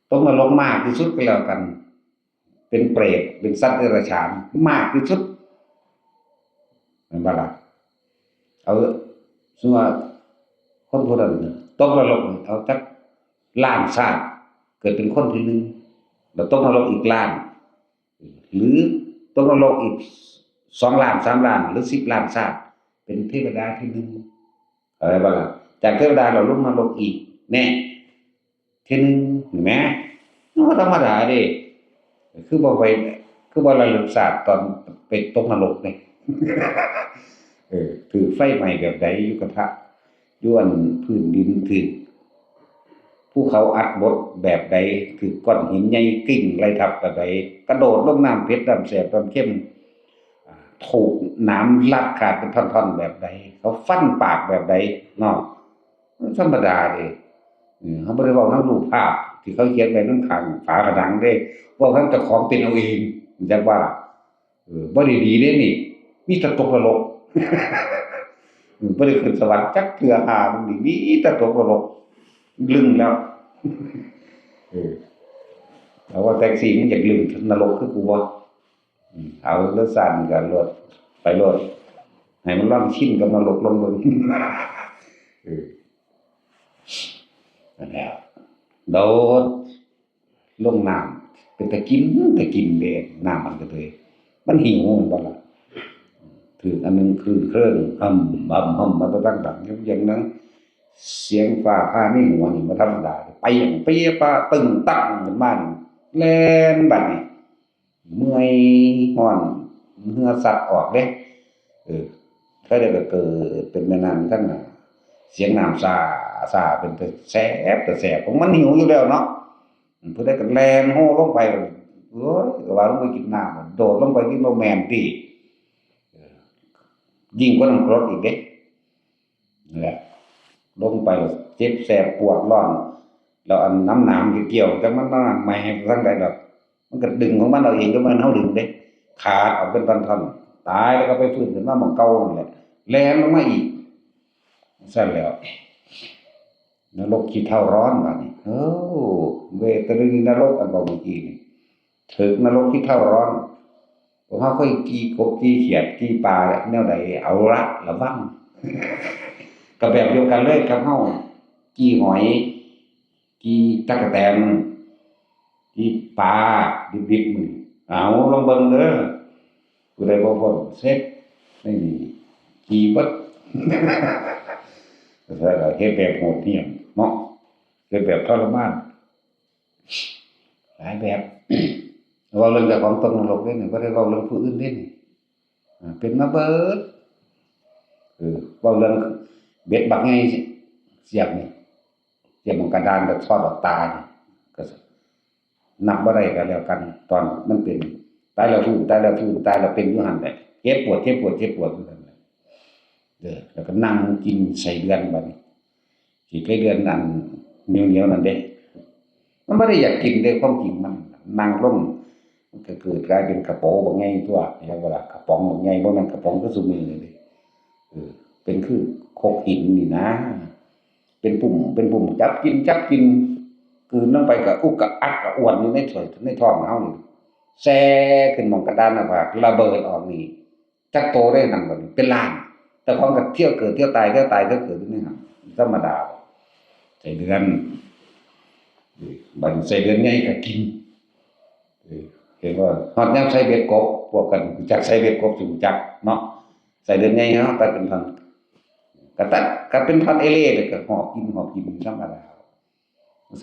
ต้องมาลงมากที่สุดก็แล้วกันเป็นเปรตเป็นสัตว์เดรัจฉานมากที่สุดแม่นบ่ล่ะเอาสมมุติว่าคนผู้นั้นตกนรกเอาจักล้านชาติเกิดเป็นคนที่หนึ่งแล้วตกนรกอีกล้านหรือตกนรกอีก2ล้าน3ล้านหรือ10ล้านชาติเป็นเทวดาที่หนึ่งอะไรบ่ล่ะจากเทวดาเราลงนรกอีกแน่ที่หนึ่งเห็นไหมมันก็ธรรมดาเด้คือบ่ระลึกชาติตอนไปตกนรกนี่ถือไฟไหม้แบบใดอยู่กระทะอยู่อันพื้นดินถือภูเขาอัดบดแบบใดถือก้อนหินใหญ่กิ้งไล่ทับแบบใดกระโดดลงน้ำเผ็ดน้ำแสบน้ำเข้มถูกน้ำลัดขาดเป็นท่อนๆแบบใดเขาฟันปากแบบใดเนาะธรรมดาเด้เขาบ่ได้เว้านำรูปภาพที่เขาเขียนไว้นำข้างฝาผนังเด้เว้านำเจ้าของเป็นเอาเองจักว่าบ่ได้ดีเด้นี่มีแต่ตกนรกบ่ได้ขึ้นสวรรค์จักเทื่อหามันนี่มีแต่ตกนรกลึงแล้วเอาว่าแท็กซี่มันอยากลึงนรกคือกูบ่เอารถสั่นก็รถไปรถให้มันร่อนชินกับนรกลงเบิ่งนั่นแหละโดดลงน้ำเป็นตะกินเด้น้ำมันก็เลยมันหิวมันบ่ล่ะถืออันนึงคลื่นเครื่องห่ำมาตั้งดังอย่างนั้นเสียงฟ้าผ่าในหัวนี่บ่ธรรมดาไปอย่างเปี้ยปะตึงตั้งเหมือนมันแล่นบัดนี้เมื่อยร้อนเหงื่อซัดออกเด้ถ้าได้ก็เกิดเป็นแม่น้ำทั้งน่ะเสียงน้ำซ่าเป็นแต่แสบของมันหิวอยู่แล้วเนาะผู้ใดก็แล่นโฮลงไปโอ้ยก็ว่าลงไปกินน้ำโดดลงไปที่บ่แม่นติยิ่งกว่าน้ำกรดอีกเด้นั่นแหละลงไปเจ็บแสบปวดร้อนแล้วอันน้ำหนามเกี่ยวจังมันมาใหม่ทางใดดอกมันก็ดึงของมันเอาเองก็มันเฮาดึงเด้ขาดออกเป็นท่อนๆตายแล้วก็ไปฟื้นขึ้นมาหม้องเก่านั่นแหละแล่นลงมาอีกซั่นแล้วนรกขี้เถ้าร้อนบัดนี้เวทนีนรกอันบอกเมื่อกี้นี่ถึกนรกขี้เถ้าร้อนพวกเฮาเคยกี่กบกี่เขียดกี่ปลาแนวใดเอาละระวังก็แบบเดียวกันเลยกับเฮากี่หอยกี่ตั๊กแตนกี่ปลาดิบๆมื้อเอาลองเบิ่งเด้อผู้ใดบ่พ้นเสร็จไม่มีกี่เบิดก็เฮ็ดแบบโหดเหี้ยมเนาะเฮ็ดแบบทรมานหลายแบบเว้าเรื่องเจ้าของตกนรกเด้นี่บ่ได้เว้าเรื่องผู้อื่นเด้นี่เป็นมาเบิดเว้าเรื่องเบ็ดบักใหญ่เสียบนี่เสียบของกระดานแบบทอดออกตานี่ก็นับบ่ได้ก็แล้วกันตอนมันเป็นตายแล้วฟื้นตายแล้วเป็นอยู่หั่นแหละเจ็บปวดอยู่นั่นแหละแล้วก็นั่งกินไส้เดือนบัดนี้สิไส้เดือนนั่นเหนียวๆนั่นเด้มันบ่ได้อยากกินเด้ความจริงมันนั่งลงมันก็เกิดกลายเป็นกระโปบักใหญ่ตัวเห็นบ่ล่ะกระป๋องบักใหญ่บ่แม่นกระป๋องคือซุมื้อนี้เด้เป็นคือครกหินนี่นะเป็นปุ่มจับกินก คืนลงไปก็อุกกะอักกะอ้วนอยู่ในท้องเฮานี่แซ่ขึ้นหม่องกระดานหน้าผากระเบิดออกนี่จักโตได้นำบัดนี้เป็นล้านแต่ของก็เที่ยวเกิดเที่ยวตายเที่ยวตายเที่ยวเกิดอยู่นี่หั่นธรรมดาไส้เดือนบัดไส้เดือนใหญ่ก็กินเห็นว่าฮอดยามใส่เบ็ดกบพวกกันรู้จักใส่เบ็ดกบสิรู้จักเนาะไส้เดือนใหญ่เฮาตัดเป็นท่อนก็เป็นท่อนเอเล่เลยก็หอบกินธรรมดา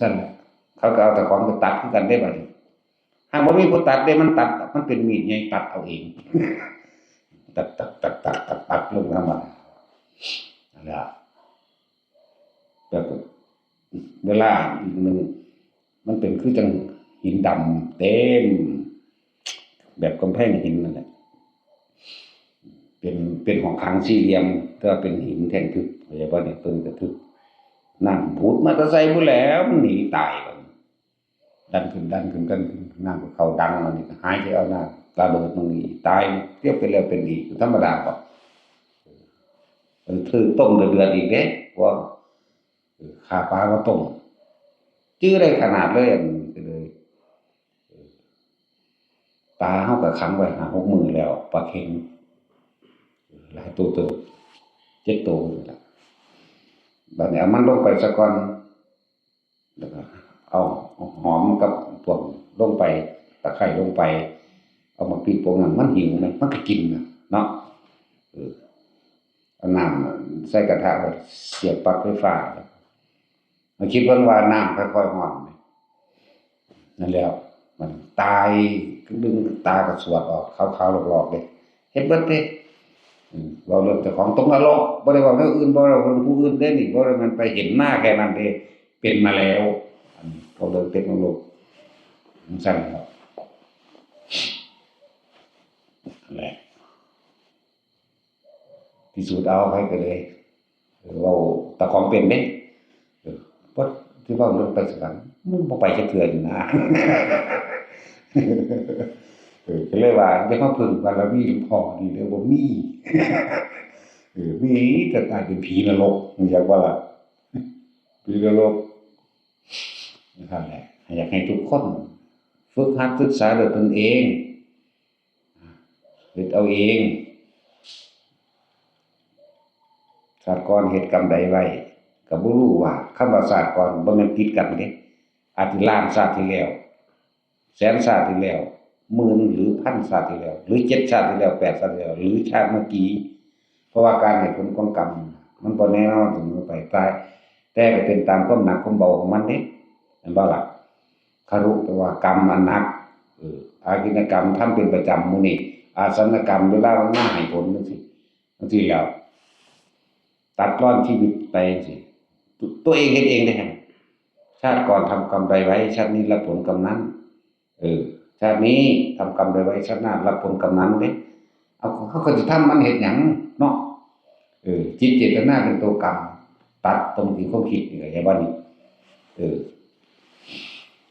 ซั่นแหละเขาก็เอาแต่ของไปตัดคือกันได้บัดนี้หากบ่มีผู้ตัดเด้มันตัดมันเป็นมีดใหญ่ตัดเอาเองตัดลงนำมานั่นล่ะแล้วก็เวลาอีกหนึ่งมันเป็นคือจังหินดำเต็มแบบกำแพงหินนั่นแหละเป็นห้องขังสี่เหลี่ยมแต่ว่าเป็นหินแท่งทึบโดยเฉพาะเนี่ยเพิ่นก็ทึบน้ำผุดมาแต่ไสพู้นแหล้วมันหนีตายบัดนี้ดันขึ้นน้ำก็เข้าดังอันนี้ก็หายใจเอาน้ำระเบิดตรงนี้ตายเที่ยวเป็นแล้วเป็นอีกธรรมดาบ่มันถือต้มเดือดๆอีกเด้ว่าฆ่าปลามาต้มจื้อได้ขนาดเลยอันไปเลยปลาเฮาก็ขังไว้5-6มื้อแล้วปลาเค็งหลายตัวเติบ7ตัวนี่ล่ะบัดนี้เอามันลงไปซะก่อนแล้วก็เอาหอมกับพวกลงไปตะไคร้ลงไปเอามาพริกโปงนั่นมันหิวไหมมันก็กินน่ะเนาะเอาน้ำใส่กระทะไว้เสียบปลั๊กไฟฟ้ามาคิดเบิ่งว่าน้ำค่อยๆร้อนนั่นแล้วมันตายดึงตากระสวดออกขาวๆหลอกๆเลยเฮ็ดเบิดเด้เว้าเรื่องเจ้าของตกนรกบ่ได้เว้าเรื่องอื่นบ่ได้เว้าเรื่องผู้อื่นเด้นี่บ่ได้มันไปเห็นมาแค่นั้นเด้เป็นมาแล้วอันเว้าเรื่องเทคโนโลยีจั่งซั้นครับนั่นแหละพิสูจน์เอาไผก็เลยเว้าเจ้าของเป็นเด้บ่สิเว้าเรื่องไปสวรรค์มึงบ่ไปจักเทื่อนี่นะก็เลยว่าอย่ามาพึ่งบารมีหลวงพ่อนี่เด้อบ่มีมีแต่กลายเป็นผีนรกรู้จักบ่ล่ะผีนรกนั่นแหละอยากให้ทุกคนฝึกหัดศึกษาด้วยตนเองเฮ็ดเอาเองชาติก่อนเฮ็ดกรรมใดไว้ก็บ่รู้ว่าคำว่าชาติก่อนบ่แม่นติดกันเด้อาจสิล้านชาติที่แล้วแสนชาติที่แล้วหมื่นหรือพันชาติที่แล้วหรือ7ชาติที่แล้ว8ชาติที่แล้วหรือชาติเมื่อกี้เพราะว่าการให้ผลของกรรมมันบ่แน่นอนเสมอไปแต่ก็เป็นตามความหนักความเบาของมันเด้แม่นบ่ล่ะคารุแปลว่ากรรมอันหนักอากินกรรมทำเป็นประจำมื้อนี้อาสนกรรมเวลามันมาให้ผลจังซี่บางทีแล้วตัดรอนชีวิตไปจังซี่ตัวเองเฮ็ดเองเด้ครับชาติก่อนทำกรรมใดไว้ชาตินี้รับผลกรรมนั้นชาตินี้ทำกรรมใดไว้ชาติหน้ารับผลกรรมนั้นเด้เอาเขาก็สิทำมันเฮ็ดหยังเนาะจิตเจตนาเป็นตัวกรรมตัดตรงที่ความคิดนี่ก็อย่าว่านี่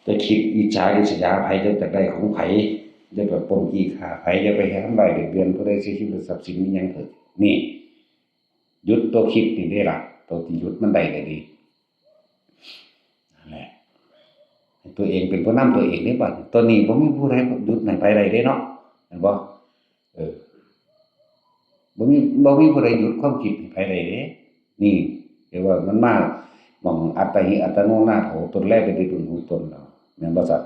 จะคิดอิจฉาริษยาไผจะจักได้ของไผอย่าไปปล้นจี้ฆ่าไผอย่าไปทำร้ายเบียดเบียนผู้ใดเสียชีวิตทรัพย์สินอิหยังเถิดนี่หยุดตัวคิดนี่เด้ล่ะตัวที่หยุดมันได้ก็ดีนั่นแหละให้ตัวเองเป็นผู้นำตัวเองได้บัดตัวนี้บ่มีผู้ใดหยุดให้ไผได้เด้เนาะเห็นบ่บ่มีผู้ใดหยุดความคิดให้ไผได้เด้นี่เรียกว่ามันมาหม้องอัตตหิอัตโนนาโถตนแลเป็นที่พึ่งของตนแล้วแม่นบ่ซัด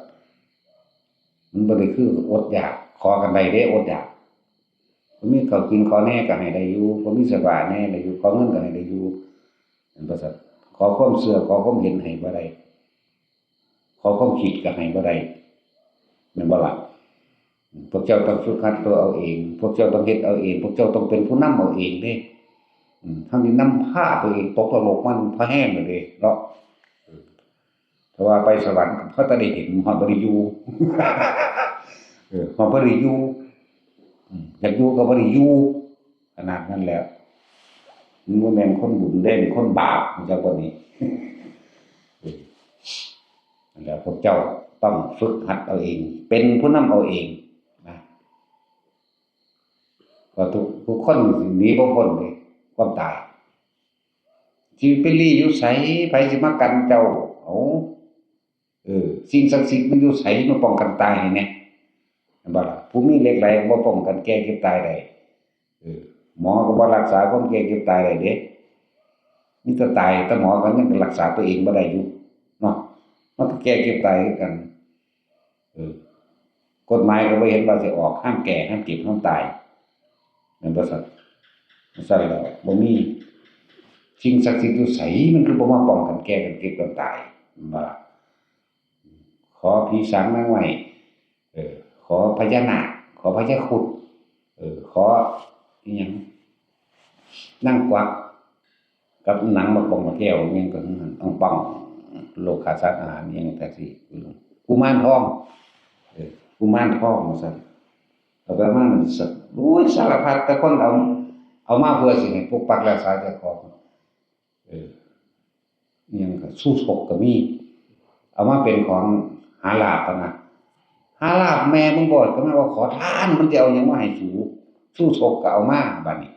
มันบ่ได้คืออดอยากขอกันได้เด้อดอยากบ่มีข้าวกินขอแหน่ก็ให้ได้อยู่บ่มีเสื้อผ้าแหน่ได้อยู่ขอเงินก็ให้ได้อยู่แม่นบ่ซัดขอความเชื่อขอความเห็นให้บ่ได้ขอความคิดก็ให้บ่ได้แม่นบ่ล่ะพวกเจ้าต้องฝึกหัดตัวเอาเองพวกเจ้าต้องเฮ็ดเอาเองพวกเจ้าต้องเป็นผู้นำเอาเองเด้ทำนี่นำพาตัวเองตกนรกมันพะแห้งเลยเด้เนาะถ้าว่าไปสวรรค์เขาจะได้เห็นฮอดบ่ได้อยู่ฮอดบ่ได้อยู่อยากอยู่ก็บ่ได้อยู่ขนาดนั้นแล้วมันบ่แม่นคนบุญเด้นี่คนบาปจักบ่นี่นั่นแหละพวกเจ้าต้องฝึกหัดเอาเองเป็นผู้นำเอาเองนะว่าทุกคนสิหนีบ่พ้นเด้ความตายชีวิตเป็นลี่อยู่ไสไผสิมากันเจ้าเอ้า สิ่งศักดิ์สิทธิ์มันอยู่ไสมาป้องกันตายให้แหน่แม่นบ่ล่ะผู้มีเหล็กไหลก็บ่ป้องกันแก่เจ็บตายได้หมอก็บ่รักษาความแก่เจ็บตายได้เด้มีแต่ตายแต่หมอก็ยังรักษาตัวเองบ่ได้อยู่เนาะมันก็แก่เจ็บตายคือกันกฎหมายก็บ่เห็นว่าสิออกห้ามแก่ห้ามเจ็บห้ามตายแม่นบ่ซั่นแล้วบ่มีสิ่งศักดิ์สิทธิ์อยู่ไสมันคือบ่มาป้องกันแก่กันเจ็บกันตายแม่นบ่ล่ะขอผีสางนางไม้ขอพญานาคขอพญาครุฑขออีหยังนางกวักกับหนังบักบงบักแก้วอิหยังก็อังปังโลกขาดสารอาหารอิหยังจังซี่กุมารทองกุมารทองว่าซั่นก็ประมาณนั้นโอ้ยสารพัดแต่คนเอามาเพื่อสิให้ปกปักรักษาเจ้าของอิหยังก็สู้ชกก็มีเอามาเป็นของหาลาภปะนะหาลาภแม่มึงบ่ก็มาว่าขอทานมันสิเอาหยังมาให้สูสู้ชกก็เอามาบัดนี้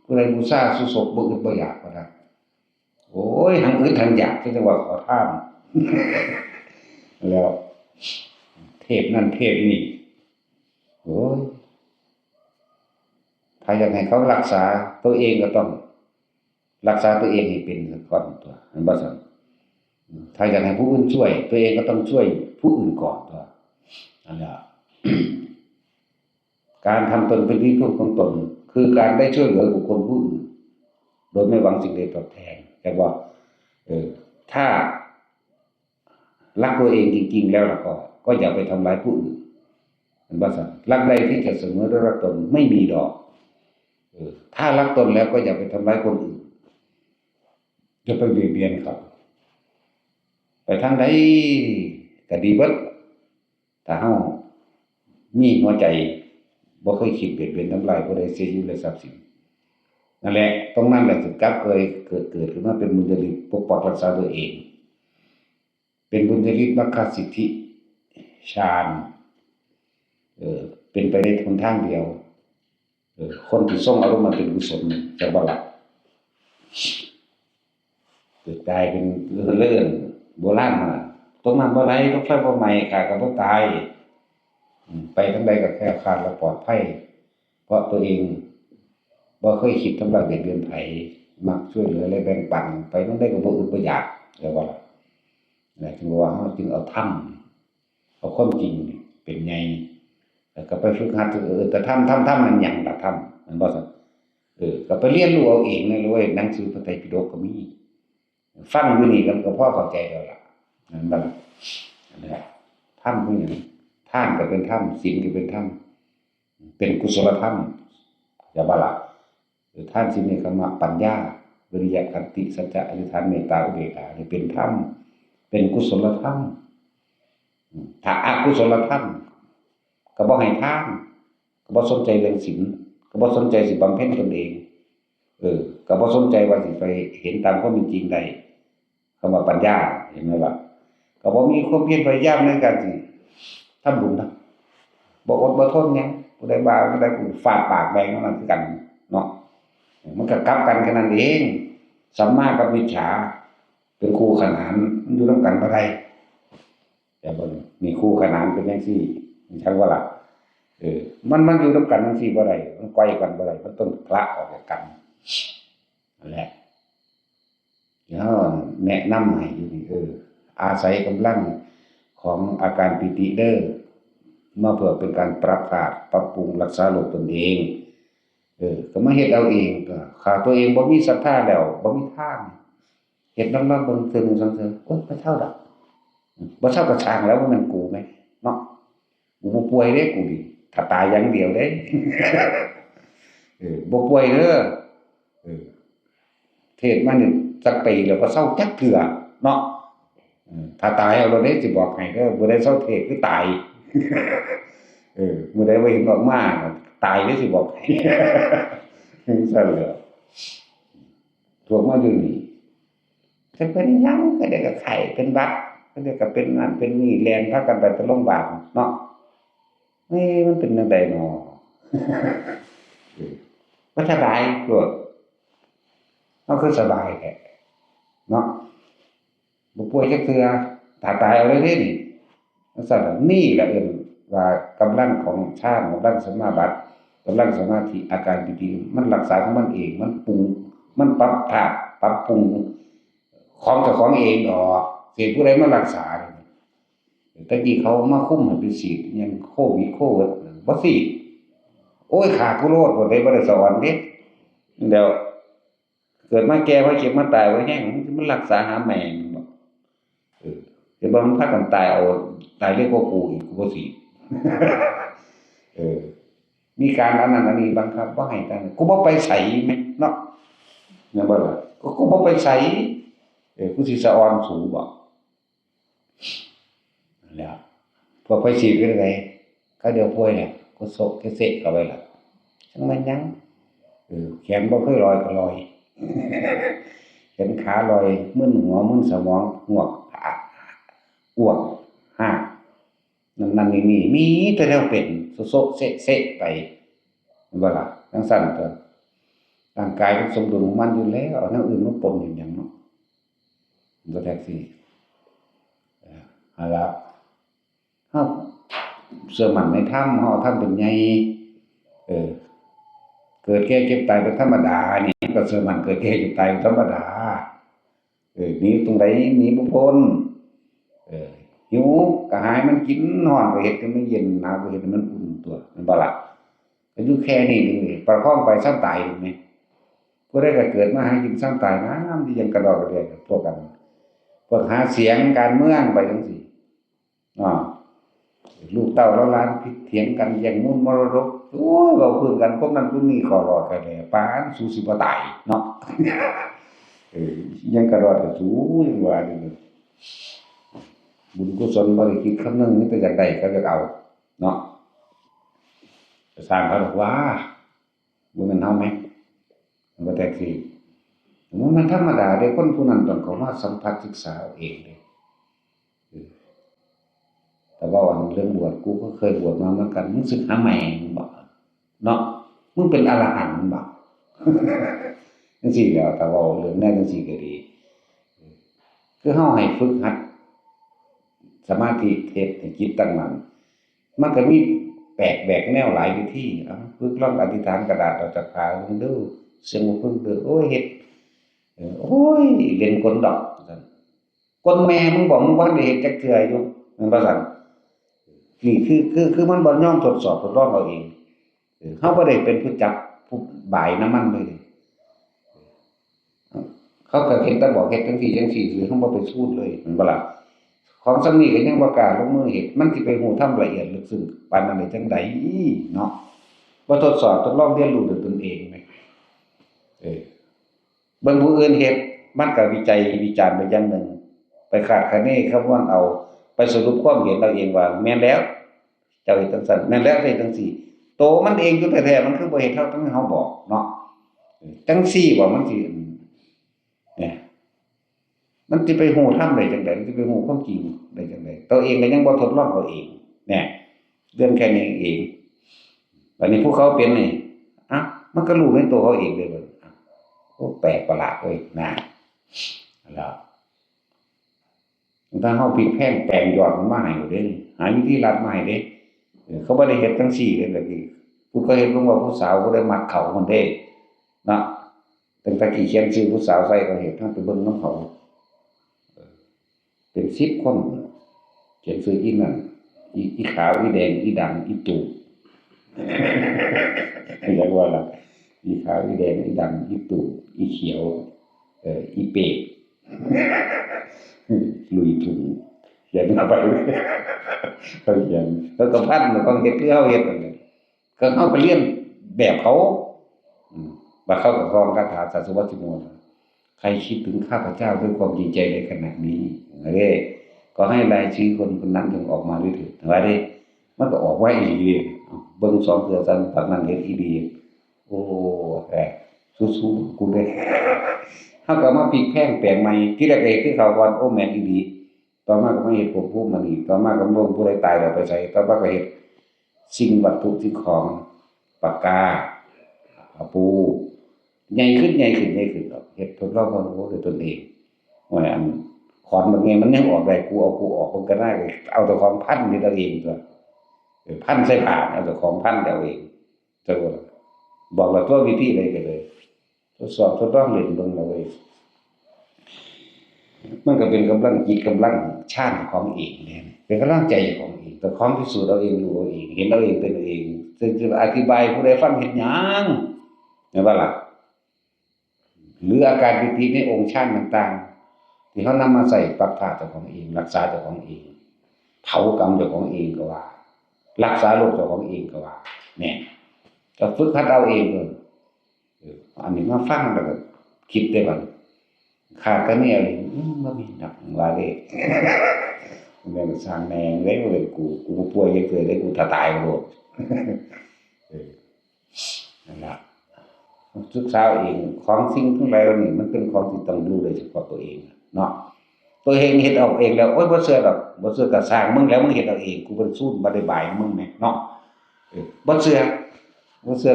ผู้ใดบูชาสู้ชกบ่อึดบ่อยากว่าซั่นโอ้ยหังอึดหังอยากจังว่าขอทานแล้วเทพนั่นเทพนี่โอ้ยถ้าอยากให้เขารักษาตัวเองก็ต้องรักษาตัวเองให้เป็นก่อนตัวเห็นบ่ซั่นถ้าอยากให้ผู้อื่นช่วยตัวเองก็ต้องช่วยผู้อื่นก่อนตัวนั่นแหละ การทำตนเป็นที่พึ่งของตนคือการได้ช่วยเหลือบุคคลผู้อื่นโดยไม่หวังสิ่งใดตอบแทนแต่ว่าถ้ารักตัวเองจริงๆแล้วก็อย่าไปทำร้ายผู้อื่นเห็นบ่ซั่นรักใดที่จะเสมอด้วยรักตนไม่มีดอกถ้ารักตนแล้วก็อย่าไปทำร้ายคนอื่นจะไปเบียดเบียนเขาไปทางใดก็ดีเบิดถ้าเฮามีหัวใจบ่เคยคิดเบียดเบียนทำลายผู้ใดเสียชีวิตและทรัพย์สินนั่นแหละตรงนั้นแหละถึงกับเคยเกิดขึ้นมาเป็นบุญญาฤทธิ์ปกปักรักษาตัวเองเป็นบุญญาฤทธิ์มรรคสิทธิฌานเป็นไปในหนทางเดียวคนที่ทรงอารมณ์มันเป็นกุศลจะบ่ล่ะเกิดกลายเป็นเรื่องโบราณมาตรงนั้นบ่ไหลต้องไฟบ่ไหม้ข้าก็บ่ตายไปทางใดก็แคล้วคลาดและปลอดภัยเพราะตัวเองบ่เคยคิดทำร้ายเบียดเบียนไผมักช่วยเหลือและแบ่งปันไปทางใดก็บ่อึดบ่อยากแล้วว่าล่ะจึงว่าเฮาจึงเอาธรรมเอาความจริงเป็นใหญ่แล้วก็ไปฝึกหัดแต่ธรรมมันหยังล่ะธรรมมันบ่ซั่นก็ไปเรียนรู้เอาเองนั่นเลยหนังสือพระไตรปิฎกก็มีฟังอยู่นี่ก็พอเข้าใจแล้วล่ะนั่นบัดนั่นแหละธรรมคือหยังทานก็เป็นธรรมศีลก็เป็นธรรมเป็นกุศลธรรมอย่าบ่ล่ะทานศีลนี่ก็มาปัญญาวิริยะขันติสัจจะอธิษฐานเมตตาอุเบกขานี่เป็นธรรมเป็นกุศลธรรมถ้าอกุศลธรรมก็บ่ให้ทานก็บ่สนใจเรื่องศีลก็บ่สนใจสิบำเพ็ญตนเองก็บ่สนใจว่าสิไปเห็นตามความเป็นจริงได้คำว่าปัญญาเห็นไหมล่ะก็บ่มีความเพียรพยายามในการสิทำบุญนะบ่อดบ่ทนหยังผู้ใดบาผู้ใดผู้ฟาดปากแดงนั่นคือกันเนาะมันก็กลับกันแค่นั้นเองสัมมากับมิจฉาเป็นคู่ขนานมันอยู่นำกันบ่ได้แต่บ่มีคู่ขนานเป็นจังซี่มันจังว่าล่ะมันอยู่นำกันจังซี่บ่ได้มันไกวกันบ่ได้มันต้องพละออกจากกันนั่นแหละเดี๋ยวแนะนำให้อยู่นี่อาศัยกำลังของอาการปิติเด้อมาเพื่อเป็นการปรับธาตุปรับปรุงรักษาโลกตนเองก็มาเฮ็ดเอาเองก็ข้าตัวเองบ่มีศรัทธาแล้วบ่มีทางเฮ็ดนำๆเบิ่งเทื่อนึง2เทื่อโอ๊ยบ่เท่าดอกบ่เท่าก็ช่างแล้วบ่แม่นกูแหมเนาะกูบ่ป่วยเด้กูนี่ถ้าตายอย่างเดียวเด้บ่ป่วยเด้อเทศมานี่จักปีแล้วบ่เซาจักเทื่อเนาะถ้าตายเอาโลดเด้สิบอกให้เด้อบ่ได้เซาเทศคือตายมื้อใดบ่เห็นออกมาตายเด้สิบอกให้ซั่นแหละพวกมาอยู่นี่จะเป็นหยังก็ได้ก็ไข้เป็นหวัดก็ได้ก็เป็นนั่นเป็นนี่แล่นพากันไปโรงบาลเนาะมันเป็นจังไดน้อบ่สบายโลดเฮาคือสบายแท้เนาะบ่ป่วยจักเทื่อ ถ้าตายเอาเลยเด้นี่จังซั่นนี่แหละเอิ้นว่ากำลังของฌานกำลังสมาบัติกำลังสมาธิอาการดีๆมันรักษาของมันเองมันปรุงมันปรับธาตุปรับปรุงของเจ้าของเองดอกสิผู้ใดมารักษาแต่กี้เขามาคุมให้ไปฉีดยังโควิดบ่ฉีดโอ้ยฆ่ากูโลดบ่ได้สอนเด้เดี๋ยวเกิดมาแก่มาเจ็บมาตายบ่แฮงมันรักษาหาแม่งบ่เดี๋ยวบ่มันพากันตายเอาตายเร็วกว่ากูอีกกูบ่ฉีดเออมีการอันนั้นอันนี้บังคับบ่ให้กันกูบ่ไปไสแม่เนาะแม่นบ่ล่ะกูบ่ไปไสกูสิสะออนสูบ่แล้วพอไปฉีดเป็นไงก็เดี๋ยวป่วยแหละก็โซกเสะเข้าไปล่ะจังมันยังแขนบ่เคยลอยก็ลอยแขนขาลอยมึนหัวมึนสมองหวกอ้วกหากนั่นนี่มีแต่แล้วเป็นโซกเสะไปบ่ล่ะจังซั่นก็ร่างกายมันสมดุลของมันอยู่แล้วเอาแนวอื่นมาปนอยู่หยังเนาะบ่แท็กซี่เอาล่ะเฮาเชื่อมั่นในธรรมเฮาธรรมเป็นใหญ่เกิดแก่เจ็บตายเป็นธรรมดานี่ก็เชื่อมั่นเกิดแก่เจ็บตายเป็นธรรมดาหนีตรงใดหนีบ่พ้นหิวกระหายมันกินร้อนก็เฮ็ดให้มันเย็นหนาวก็เฮ็ดให้มันอุ่นตัวแม่นบ่ล่ะก็อยู่แค่นี้นี่ประคองไปซ้ำตายนี่แม่ผู้ใดก็เกิดมาหากินซ้ำตายน้ำที่ยังกระดอกกระเดียพวกกันพวกหาเสียงการเมืองไปจังซี่ลูกเต้าแล้วล้านผิดเถียงกันอย่างมุ่นมรดกโอ้ยเว้าพื้นกันคนนั้นคนนี้ขอรอกันแหละปานสู้สิบ่ตายเนาะยังกระดอกกระสูยังว่านี่บุญกุศลบ่ได้คิดคำนึงมีแต่อยากได้ก็อยากเอาเนาะสร้างเขาบอกว่าบ่แม่นเฮาแม่มันบ่แท้สิมันธรรมดาเด้คนผู้นั้นต้องเข้ามาสัมผัสศึกษาเอาเองเด้แต่ว่าวันเรื่องบวชกูก็เคยบวชมาเหมือนกันมึงศึกหาแม่มึงบ่เนาะมึงเป็นอรหันต์บ่จังซี่แล้วแต่ว่าเรื่องแน่จังซี่ก็ดีคือเฮาให้ฝึกหัดสมาธิเทศให้จิตตั้งมั่นมันก็มีแปลกแบกแนวหลายวิธีฝึกลองอธิษฐานกระดาษเอาจากขาลงเด้อเสียงเพิ่นเด้อโอ้ยเฮ็ดโอ้ยเล่นกลดอกซั่นกลแม่มึงบอกมึงบ่ได้เฮ็ดจักเทื่ออยู่แม่นบ่ซั่นนี่คือมันบ่ยอมทดสอบทดลองเอาเองเฮาบ่ได้เป็นผู้จับผู้บ่ายน้ำมันเลยเขาก็เห็นแต่บอกเฮ็ดจังซี่คือเฮาบ่ไปสู้เลยแม่นบ่ล่ะของซำนี้ก็ยังบ่กล้าลงมือเฮ็ดมันสิไปฮู้ทำละเอียดลึกซึ้งปานนั้นได้จังได๋เนาะบ่ทดสอบทดลองเรียนรู้ด้วยตนเองแม่เบิ่งผู้อื่นเฮ็ดมันก็วิจัยวิจารณ์ไปอย่างหนึ่งไปคาดคะเนคำนวณเอาไปสรุปความเห็นเอาเองว่าแม่นแล้วเจ้าเฮ็ดจังซั่นแม่นแล้วเฮ็ดจังซี่โตมันเองอยู่แท้ๆมันคือบ่เฮ็ดเท่าที่เฮาบอกเนาะจังซี่บ่มันสิเนี่ยมันสิไปฮู้ธรรมได้จังได๋มันสิไปฮู้ความจริงได้จังได๋ตัวเองก็ยังบ่ทดลองเอาเองเนี่ยเรื่องแค่นี้เองบัดนี้ผู้เขาเป็นนี่มันก็รู้ในตัวเขาเองเลยเบิดโอ้แปลกประหลาดเว้ยนะแล้วถ้าเฮาผิดแพงแปลงยอดมันมาให้เด้หาวิธีลัดมาให้เด้เขาบ่ได้เฮ็ดจังซี่เด้ตะกี้ผู้ก็เฮ็ดลงว่าผู้สาวบ่ได้มักเขามันเด้เนาะตั้งแต่กี้เขียนชื่อผู้สาวใส่ก็เฮ็ดทั้งไปเบิ่งนำเขาเป็น10คนเขียนชื่ออีนั่นอีขาวอีแดงอีดำอีตู่เรียกว่าล่ะอีขาวอีแดงอีดำอีตู่อีเขียวอีเป็ดลุยถุงเขียนเอาไปเขาเขียนแล้วก็พันแล้วก็เฮ็ดคือเฮาเฮ็ดนั่นแหละก็เฮาไปเรียนแบบเขาว่าเขาก็ครองคาถาสัสวัตถิโมใครคิดถึงข้าพเจ้าด้วยความจริงใจในขณะนี้เด้ก็ให้รายชื่อคนนั้นจงออกมาด้วยเถิดว่าเด้มันก็ออกไว้อีหลีเด้เบิ่ง2เทื่อซั่นปากนั้นเฮ็ดอีดีโอ้สู้ๆกูเด้เฮาก็มาพลิกแพลงแปลงใหม่ที่แรกก็เฮ็ดคือเขาก่อนโอ้แม่นอีหลีต่อมาก็มาเฮ็ดพวกภูมิมันอีกต่อมาก็บ่ผู้ใดตายแล้วไปใส่ต่อมาก็เฮ็ดสิ่งวัตถุสิ่งของปากกาปูใหญ่ขึ้นดอกเฮ็ดทดลองเบิ่งโอ้ด้วยตนเองว่าอัน ขอนแบบนี้มันยังออกได้กูออกมันก็ได้เอาแต่ของพันนี่ตัวเองตัวพันใส่ผ่านเอาแต่ของพันเดียวเองจะบอกว่าตัววิธีอะไรกันเลยทดสอบทดลองเล่นเบิ่งเอาไว้มันก็เป็นกำลังจิตกำลังชาติของเองเนี่ยเป็นกำลังใจของเองแต่ของพิสูจน์เอาเองรู้เอาเองเห็นเอาเองเป็นเอาเองจะอธิบายผู้ใดฟังเห็นหยังเห็นว่าล่ะหรืออาการปิติในองค์ฌานต่างๆที่เขานำมาใส่ปรับธาตุเจ้าของเองรักษาเจ้าของเองเผากรรมเจ้าของเองก็ว่ารักษาโรคเจ้าของเองก็ว่าเนี่ยก็ฝึกหัดเอาเองเลยอันนี้มาฟังแล้วก็คิดได้บ้างขาดกันเนี่ยบ่มีหนักว่าเด้แม่งสร้างแม่งเลยว่ากูป่วยยังเกิดได้กูถ้าตายก็โลดนั่นล่ะศึกษาเองของสิ่งทั้งหลายเหล่านี้มันเป็นของที่ต้องรู้โดยเฉพาะตัวเองเนาะตัวเองเฮ็ดเอาเองแล้วโอ๊ยบ่เชื่อดอกบ่เชื่อก็สร้างมึงแล้วมึงเฮ็ดเอาเองกูบ่ได้สู้บ่ได้บายมึงแหมเนาะบ่เชื่อ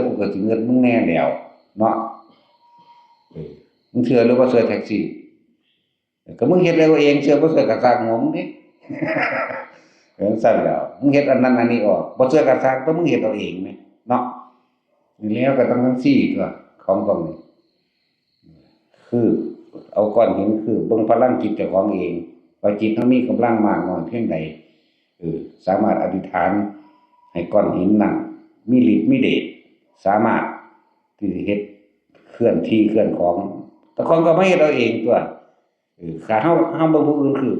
กูก็สิเงินมึงแน่แล้วเนาะมึงเชื่อหรือบ่เชื่อแท็กซี่ก็มึงเฮ็ดแล้วเองเชื่อบ่เชื่อก็สร้างหัวมึงนี่ซั่นแล้วมึงเฮ็ดอันนั้นอันนี้ออกบ่เชื่อก็สร้างแต่มึงเฮ็ดเอาเองแหมเนาะนี่แล้วก็ต้องจังซี่ตัวของตรงนี้คือเอาก้อนหินคือเบิ่งพลังจิตเจ้าของเองว่าจิตเฮามีกำลังมากน้อยเพียงใดสามารถอธิษฐานให้ก้อนหินนั้นมีฤทธิ์มีเดชสามารถที่จะเฮ็ดเคลื่อนที่เคลื่อนของแต่ของก็ไม่เฮ็ดเอาเองตัวขาเฮาเบิ่งผู้อื่นคือ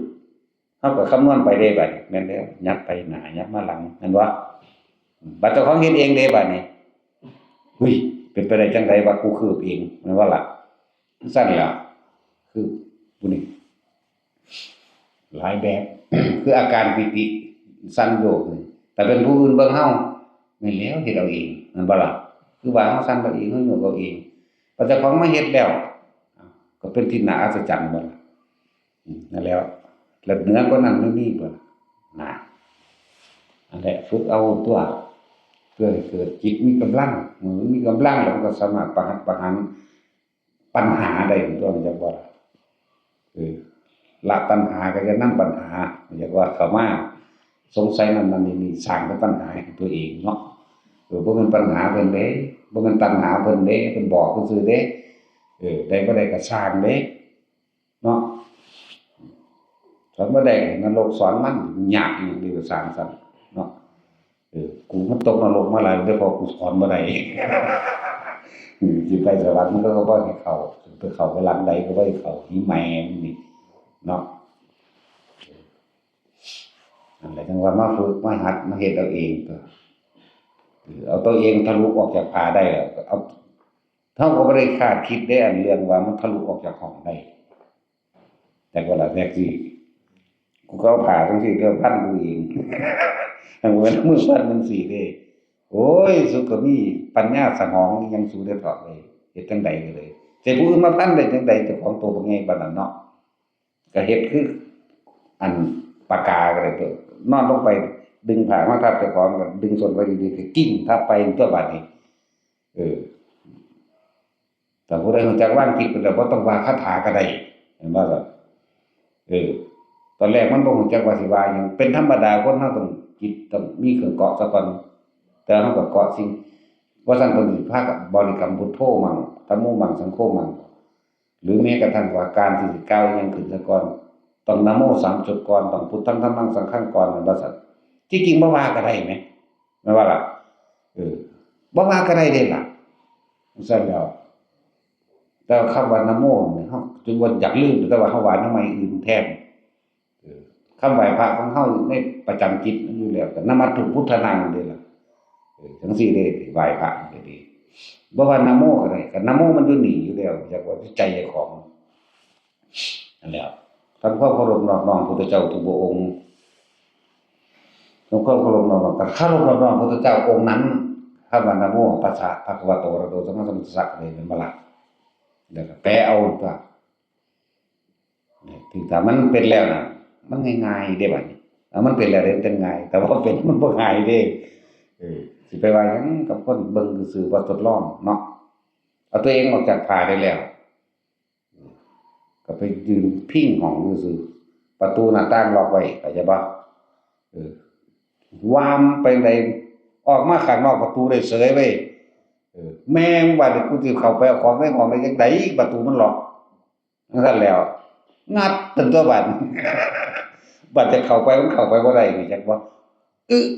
เฮาก็คำนวณไปได้บัดแม่นแล้วยับไปหน้ายับมาหลังแม่นบ่บัดเจ้าของเฮ็ดเองเด้บัดนี้อุ้ยเป็นไปได้จังไดว่ากูคืบเองแม่นบ่ล่ะซั่นล่ะคือผู้นี้หลายแบบ คืออาการปิติสั่นโยกนี่แต่เป็นผู้อื่นเบิ่งเฮาแม่นแล้วเฮ็ดเอาเองแม่นบ่ล่ะคือว่าเฮาสั่นเอาเองเฮาโยกเอาเองพอเจ้าของมาเฮ็ดแล้วก็เป็นที่น่าอัศจรรย์บ่ล่ะนั่นแล้วแล้วเหนือกว่านั้นไม่มีบ่น่ะอันแหละฝึกเอาตัวเพื่อให้เกิดจิตมีกำลังเมื่อมีกำลังแล้วมันก็สามารถประหัตประหารปัญหาได้ตัวมันจักว่าละตัณหาก็จะนำปัญหาอยากว่าเข้ามาสงสัยนั่นนี่สร้างแต่ปัญหาให้ตัวเองเนาะบ่แม่นปัญหาเพิ่นเด้บ่แม่นตัณหาเพิ่นเด้เพิ่นบอกซื่อๆเด้ได้บ่ได้ก็สร้างเด้เนาะสอนบ่ได้นรกสอนมันยากอีหยังนี่ก็สร้างซั่นเนาะกูมันตกนรกมาหลายเด้อพอกูสอนบ่ได้สิไปสวรรค์มันก็บ่ให้เข้าไปเข้าไปหลังใดก็บ่ให้เข้าอีแม่นี่เนาะนั่นแหละจังว่ามาฝึกมาหัดมาเฮ็ดเอาเองก็เอาตัวเองทะลุออกจากผาได้แล้วเอาเฮาก็บ่ได้คาดคิดได้อันเรื่องว่ามันทะลุออกจากห้องได้แต่ก็ละแท็กซี่กูก็เอาผ่าจังซี่ก็พันกูเองทั้งเหมือนมือพันจังซี่เด้โอ้ยสุก็มีปัญญาสมองยังสู้ได้เถาะเลยเฮ็ดจังได๋ก็เลยแต่ผู้อื่นมาพันได้จังได๋เจ้าของตัวบ่ใหญ่ปานนั้นเนาะก็เฮ็ดคืออันปากกาก็ได้ตัวนอนลงไปดึงผ้ามาทับเจ้าของก็ดึงส้นไว้ดีๆก็กิ้งทับไปตัวบัดนี้แต่ผู้ใดรู้จักวางจิตเป็นแล้วบ่ต้องว่าคาถาก็ได้เห็นบ่ล่ะตอนแรกมันบ่รู้จักว่าสิว่าหยังเป็นธรรมดาคนเฮาต้องจิตต้องมีเครื่องเกาะซะก่อนแต่เฮาก็เกาะสิ่งบ่ซั่นเพิ่นสิพากันบริกรรมพุทโธมั่งธัมโมมั่งสังโฆมั่งหรือแม้กระทั่งว่าการที่สิกล่าวอิหยังขึ้นซะก่อนต้องนะโม3จบก่อนต้องพุทธังธัมมังสังฆังก่อนนั่นว่าซั่นที่จริงบ่ว่าก็ได้แหมแม่นว่าล่ะบ่ว่าก็ได้เด้ล่ะซั่นแล้วแต่คำว่านะโมนี่เฮาจนว่าอยากลืมแต่ว่าเฮาว่านะไม้อื่นแทนคำไหว้พระของเฮาในประจำจิตอยู่แล้วก็นะมัตถุพุทธนังเด้ล่ะจังซี่เด้ไหว้พระก็ดีบ่ว่านะโมก็ได้ก็นะโมมันอยู่นี่อยู่แล้วจักว่าใจเจ้าของนั่นแหละทำความเคารพนอบน้อมพุทธเจ้าทุกพระองค์ทำความเคารพนอบน้อมก็เคารพนอบน้อมพุทธเจ้าองค์นั้นคำว่านะโมตัสสะภะคะวะโตอะระหะโตสัมมาสัมพุทธัสสะนี่เป็นบ่ล่ะแล้วก็แปลเอาตัวถึงถ้ามันเป็นแล้วน่ะมันง่ายๆเด้บัดนี้มันเป็นแล้วเด้มันง่ายแต่ว่าเป็นมันบ่ง่ายเด้สิไปว่าหยังกับคนเบิ่งซื่อๆบ่ทดลองเนาะเอาตัวเองออกจากผาได้แล้วก็ไปยืนพิงห้องซื่อ ประตูหน้าต่างล็อกไว้เข้าใจบ่เออวามไปไหนออกมาข้างนอกประตูได้เสยไว้แม่งว่าเดี๋ยวกูสิเข้าไปเอาของในห้องได้จังได๋ประตูมันล็อกจังซั่นแล้วงัดจนตัวบัด บัดจะเข้าไปมันเข้าไปบ่ได้นี่จักบ่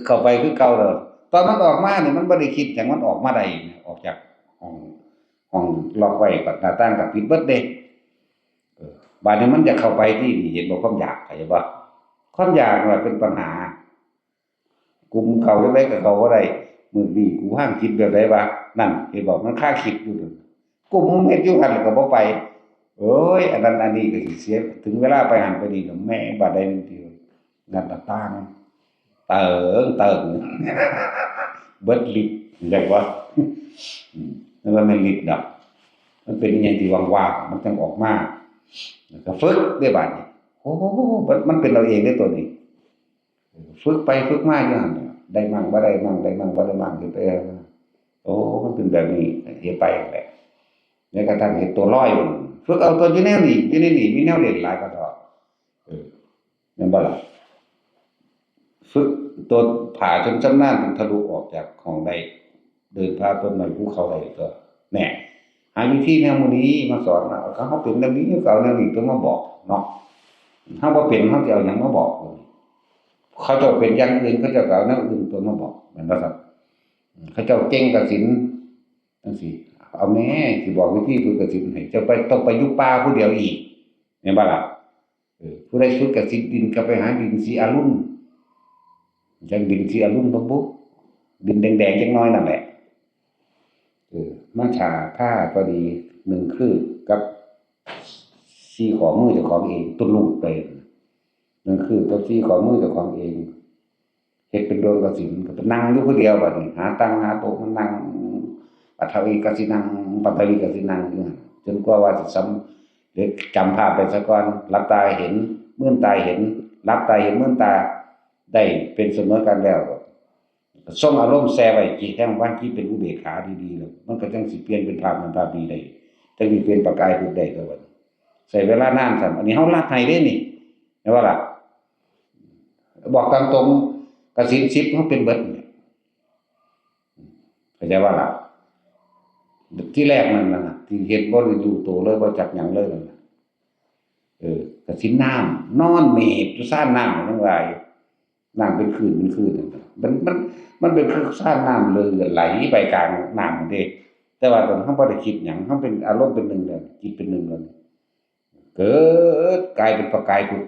เข้าไปคือเก่าเด้อตอนมันออกมานี่มันบ่ได้คิดหยังมันออกมาได้ออกจากห้องห้องล็อกไว้ปัดหน้าต่างก็ปิดเบิดเด้บัดนี้มันจะเข้าไปที่นี่เห็นบ่ความอยากเข้าใจบ่ความอยากน่ะเป็นปัญหากุมเข้าจังได๋ก็เข้าบ่ได้มื้อนี้กูห้ามคิดแบบใดวะนั่นเห็นบ่มันคาคิดอยู่นั่นกุมเฮ็ดอยู่หั่นก็บ่ไปโอ้ยอันนั้นอันนี้ก็สิเสียถึงเวลาไปหันไปนี่ก็แม่บัดใดนึงทีงัดหน้าต่างเติงเบิดฤทธิ์จักว่านั่นว่าแม่นฤทธิ์ดอกมันเป็นอิหยังที่ว่างๆมันจังออกมาแล้วก็ฝึกได้บัดนี้โอ้มันเป็นเราเองได้ตัวนี้ฝึกไปฝึกมาอยู่หั่นได้มั่งบ่ได้มั่งได้มั่งบ่ได้มั่งขึ้นไปโอ้มันเป็นแบบนี้เฮ็ดไปนั่นแหละแล้วกระทั่งเฮ็ดตัวลอยมันฝึกเอาตัวอยู่แนวนี้อยู่ในนี้มีแนวเล่นหลายก็ดอกแม่นบ่ล่ะฝึกตัวผ่าจนชำนาญจนทะลุออกจากห้องได้เดินผ่าต้นไม้ภูเขาได้ก็แน่หาวิธีแนวหมู่นี้มาสอนเขาเป็นแนวนี้ก็เอาแนวนี้ตัวมาบอกเนาะเฮาบ่เป็นเฮาสิเอาหยังมาบอกเขาเจ้าเป็นอย่างอื่นเขาเจ้าก็เอาแนวอื่นตัวมาบอกแม่นบ่ครับเขาเจ้าเก่งกสิณจังซี่เอาแม่สิบอกวิธีฝึกกสิณให้เจ้าไปต้องไปอยู่ป่าผู้เดียวอีกแม่นบ่ล่ะผู้ใดฝึกกสิณดินก็ไปหาดินสีอรุณจังดินสีอรุณบ่ดินแดงๆจักหน่อยนั่นแหละมาฉาผ้าพอดี1คืบกับ4ข้อมือเจ้าของเองตุลูดไป1คืบกับ4ข้อมือเจ้าของเองเฮ็ดเป็นดวงกสิณก็ไปนั่งอยู่ผู้เดียวบัดนี้หาตั้งหาโต๊ะมานั่งปัทวีกสินังปัทวีกสินังอยู่หั่นจนกว่าสิสำเร็จจำภาพไปซะก่อนหลับตาเห็นมื่นตาเห็นหลับตาเห็นมื่นตาได้เป็นเสมอกันแล้วทรงอารมณ์แซ่ไว้จิตแห่งว่าที่เป็นอุเบกขาดีๆแล้วมันก็จังสิเปลี่ยนเป็นภาพนั้นภาพนี้ได้จังสิเป็นประกายพุทธได้ก็บัดใช้เวลานานซั่นอันนี้เฮารักให้เด้นี่แม่นบ่ล่ะบอกตามตรงกสิณ10เฮาเป็นเบิดเข้าใจบ่ล่ะที่แรกนั่นน่ะที่เฮ็ดบ่ได้รู้ตัวเลยบ่จักหยังเลยนั่นน่ะกสิณน้ำนอนเมบอยู่ซ่านน้ำจังว่าอยู่น้ำเป็นคลื่นนั่นน่ะมันเป็นคือซ่านน้ำเลยไหลไปกลางน้ำเด้แต่ว่าตอนเฮาบ่ได้คิดหยังเฮาเป็นอารมณ์เป็นหนึ่งแล้วจิตเป็นหนึ่งแล้วเกิดกลายเป็นประกายพุทธ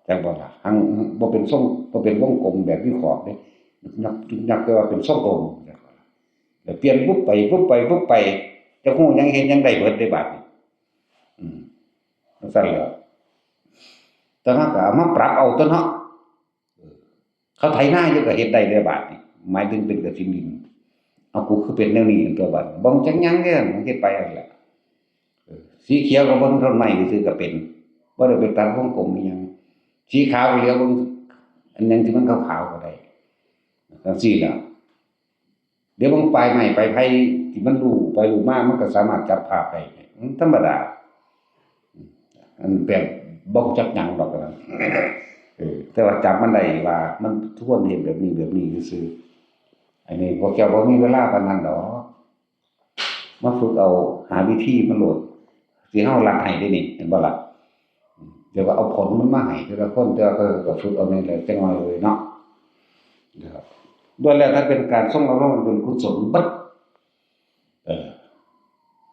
จังบ่ล่ะหังบ่เป็นทรงบ่เป็นวงกลมแบบวิเคราะห์เด้นักแต่ว่าเป็นทรงกลมแล้วเปลี่ยนปุ๊บไปจะฮู้หยังเห็นหยังได้เบิดได้บัดนี้จังซั่นแหล้วแต่เฮาก็เอามาปรับเอาตัวเนาะเขาไถนาอยู่ก็เฮ็ดได้เด้บัดนี้หมายถึงเป็นกสิณดินเอากูคือเป็นแนวนี้ตัวบัดบ่จักหยังเด้มันเฮ็ดไปนั่นแหละสีเขียวก็เบิ่งต้นไม้ซื่อๆก็เป็นบ่ได้ไปตัดวงกลมอีหยังสีขาวก็เหลียวเบิ่งอันนั้นที่มันขาวๆก็ได้จังซี่ล่ะเดี๋ยวเบิ่งปลายไม้ปลายไผ่ที่มันรูไปรูมามันก็สามารถจับภาพได้ธรรมดาอันแบบบ่จักหยังดอกนั่นแต่ว่าจับมันได้ว่ามันทุกคนเห็นแบบนี้ซื่อๆอันนี้พวกเจ้าบ่มีเวลาปานนั้นดอกมาฝึกเอาหาวิธีมาโหลดสิเฮารัดให้ได้นี่เห็นบ่ล่ะเดี๋ยวว่าเอาผลมันมาให้แต่ละคนแต่ก็ฝึกเอานี่แหละจังน้อยเลยเนาะนะครับด้วยแล้วถ้าเป็นการทรงอารมณ์มันเป็นกุศลเบิด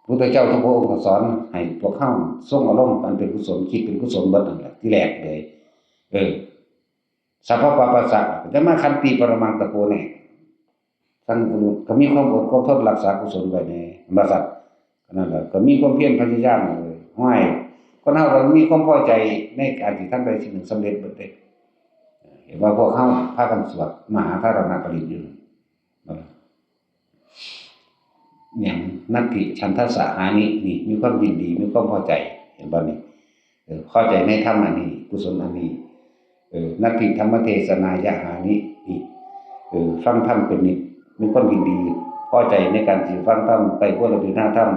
พุทธเจ้าทุกพระองค์ก็สอนให้พวกเฮาทรงอารมณ์อันเป็นกุศลคิดเป็นกุศลเบิดนั่นแหละที่แรกเลยสัพพะปะปัสสะจะมาขันติปรมังตะโพแน่ทั้งก็มีความอดความทนรักษากุศลไว้ในบริษัทนั่นแหละก็มีความเพียรพยายามเลยห้อยคนเฮาก็มีความพอใจในการที่ทำใดสิ่งหนึ่งสำเร็จเบิดเด้เห็นว่าพวกเฮาพากันสวดมหาธารณปริญอยู่อย่างนัตถิฉันทสหานินี่มีความยินดีมีความพอใจเห็นบ่นี่พอใจในธรรมอันนี้กุศลอันนี้นัตถิธรรมเทศนายหานินี่ฟังธรรมเป็นนิจมีความยินดีพอใจในการสิฟังธรรมไปพวกเราเป็นหน้าธรรม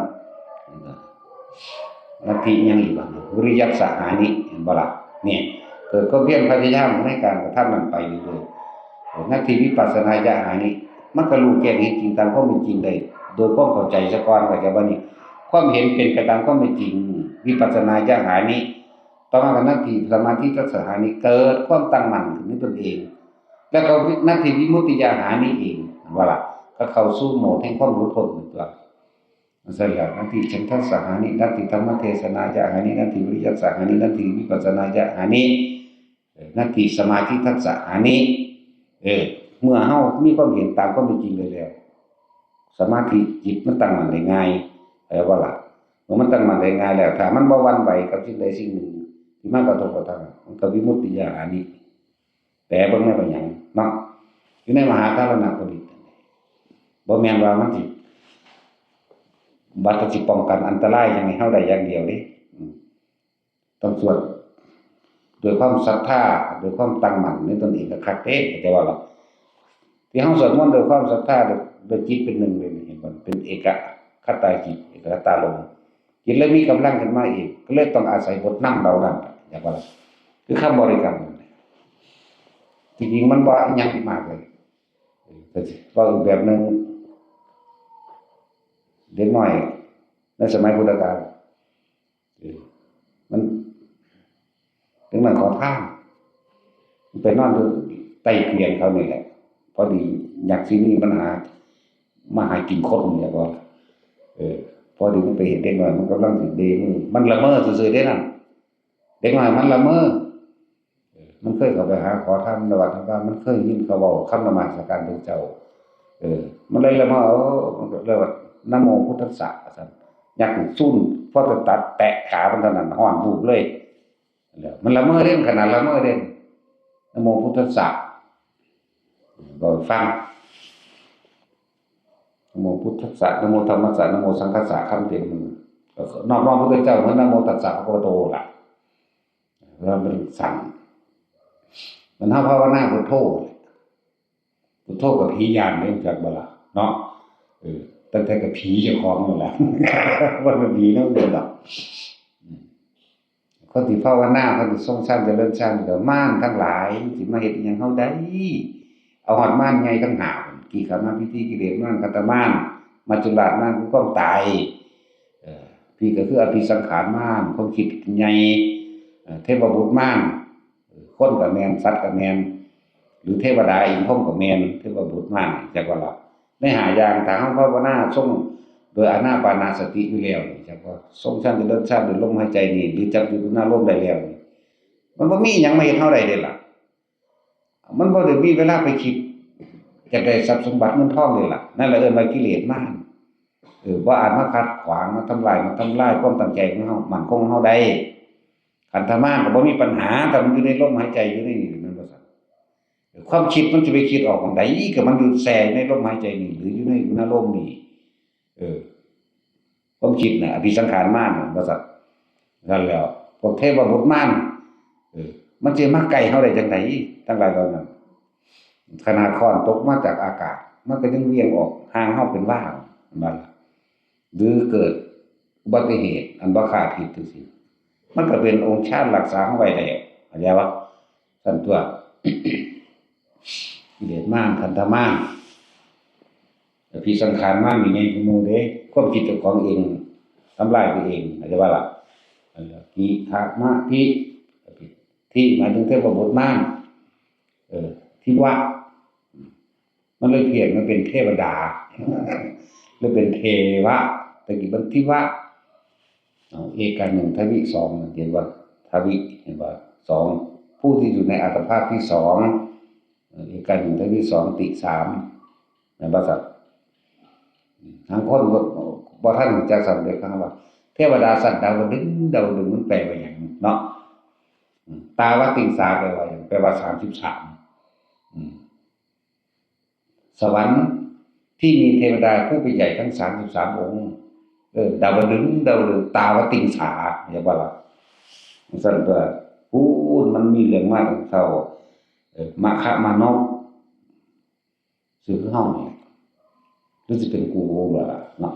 นัตถิยังอีกบ่วิริยัสสหานิเห็นบ่ล่ะเนี่ย เกิดความเพียรพยายามในการกระทำนั้นไปเรื่อยๆหน้าที่วิปัสสนาญาณนี้มันก็รู้แจ้งเห็นจริงตามความเป็นจริงได้โดยความเข้าใจซะก่อนว่าจะว่านี่ความเห็นเป็นไปตามความเป็นจริงวิปัสสนาญาณนี้ต่อมาก็หน้าที่สมาธิทัศนะนี้เกิดความตั้งมั่นขึ้นในตนเองแล้วก็หน้าที่วิมุตติญาณนี้เองว่าล่ะก็เข้าสู่โหมดแห่งความรู้พ้นตัวนั่นแหละหน้าที่ฉันทสหานิหน้าที่ธรรมเทศนาญาณนี้หน้าที่วิริยสหานิหน้าที่วิปัสสนาญาณนี้หน้าที่สมาธิทัศนะนี้เมื่อเฮามีความเห็นตามความเป็นจริงเลยแล้วสมาธิจิตมันตั้งมั่นได้ง่ายว่าล่ะเมื่อมันตั้งมั่นได้ง่ายแล้วถ้ามันบ่หวั่นไหวกับสิ่งใดสิ่งหนึ่งที่มันกระทบกระทั่งมันก็วิมุตติญาณนี้แต่เบิ่งในปัญญาเนาะอยู่ในมหาการณปริตบ่แม่นว่ามันสิบัดสิป้องกันอันตรายจังได๋เฮาได้อย่างเดียวเด้ต้องสวดด้วยความศรัทธาด้วยความตั้งมั่นในตนเองก็คักเด้แต่ว่าล่ะที่เฮาสวดมนต์ด้วยความศรัทธาด้วยจิตเป็นหนึ่งเลยเห็นบ่เป็นเอกคตาจิตเอกคตาลมจิตเลยมีกำลังขึ้นมาอีกก็เลยต้องอาศัยบทนำเหล่านั้นอย่างว่าล่ะคือคำบริกรรมจริงๆมันบ่อิหยังมากเลยแต่ว่าอีกแบบนึงเด็กน้อยในสมัยพุทธกาลมันถึงมันขอทานไปนอนดูใต้เตียงเขานี่แหละพอดีอยากสิมีปัญหามาหากินคนเนี่ยก็พอดีมันไปเห็นเด็กน้อยมันกำลังสิเดมือมันละเมอซื่อๆเด้นั่นเด็กน้อยมันละเมอมันเคยเข้าไปหาขอทานในวัดว่ามันเคยยินเขาเว้าคำนมัสการพระเจ้ามันเลยละเมอมันก็เลยว่านะโมพุทธัสสะซั่นอยากซุ่นพอจะตัดแตะขามันเท่านั้นฮ้อนวูบเลยแล้วมันละเมอเล่นขนาดละเมอเล่นนะโมพุทธัสสะก็ฟังนะโมพุทธัสสะนะโมธัมมัสสะนะโมสังคัสสะคำเต็มมือก็นอบน้อมพระพุทธเจ้าเหมือนนะโมตัสสะภะคะวะโตล่ะแล้วมันสั่นมันเฮาภาวนาพุทโธพุทโธกับผีญาณเนื่องจากบ่ล่ะเนาะตั้งแต่กับผีเจ้าของนั่นแหละว่ามันผีนั่นเด้อล่ะคนที่ภาวนาคนที่ทรงฌานเจริญฌานก็ม่านทั้งหลายมันสิมาเฮ็ดอิหยังเฮาได้เอาฮอดม่านใหญ่ทั้งห้ากี่ขันธ์พิธีกิเลสม่านคัตตม่านมัจจุราชม่านคือความตายพี่ก็คืออภิสังขารม่านความคิดใหญ่เทพบุตรม่านคนก็แม่นสัตว์ก็แม่นหรือเทวดาอีกพรหมก็แม่นเทพบุตรม่านจักว่าล่ะในหาอย่างถ้าเฮาภาวนาทรงโดยอานาปานสติอยู่แล้วนี่จักว่าทรงฌานเจริญฌานด้วยลมหายใจนี่หรือจับอยู่หน้าลมได้แล้วนี่มันบ่มีหยังมาเฮ็ดเฮาได้เด้ล่ะมันบ่ได้มีเวลาไปคิดอยากได้ทรัพย์สมบัติเงินทองเลยล่ะนั่นแหละเอิ้นว่ากิเลสมารบ่อาจมาขัดขวางมาทำลายความตั้งใจของเฮามั่นคงของเฮาได้ขันธมารก็บ่มีปัญหาแต่มันอยู่ในลมหายใจอยู่นี่นั่นว่าซั่นความคิดมันจะไปคิดออกทางใดก็มันอยู่แซ่ในลมหายใจนี่หรืออยู่ในอุณหภูมินี่ความคิดน่ะอภิสังขารมารว่าซั่นนั่นแล้วพวกเทพบุตรมารมันสิมาใกล้เฮาได้จังได๋ทั้งหลายเหล่านั้นขนาดค้อนตกมาจากอากาศมันก็ยังเวียงออกห่างเฮาเป็นว่างนั่นหรือเกิดอุบัติเหตุอันบ่คาดคิดจังซี่มันก็เป็นองค์ชาติรักษาเฮาไว้ได้เข้าใจบ่ซั่นตัวกิเลสมารขันธมารอภิสังขารมารนี่ไงคือหมู่เด้ความคิดเจ้าของเองทำลายตัวเองเข้าใจบ่ล่ะกิทะมะทิที่หมายถึงเทพบุตรมารที่ว่ามันเลยเปลี่ยนมาเป็นเทวดาเลยเป็นเทวะแต่กี้มันที่ว่าเอกาหนึ่งทวิสองเห็นว่าทวิเห็นว่าสองผู้ที่อยู่ในอัตภาพที่สองเอกาหนึ่งทวิสองติสามในภาษาทางคนบ่ท่านจักสัมเด็จครั้งว่าเทวดาสัตว์ดาวดึงมันแปลว่าหยังเนาะตาวติงสาแปลว่าหยังแปลว่า33สวรรค์ที่มีเทวดาผู้เป็นใหญ่ทั้ง33องค์ดาวดึงตาวติงสาอย่าว่าล่ะซั่นตัวพูดมันมีเรื่องมากของเขามะคะมานกซื่อคือเฮานี่หรือสิเป็นกูบ่ล่ะเนาะ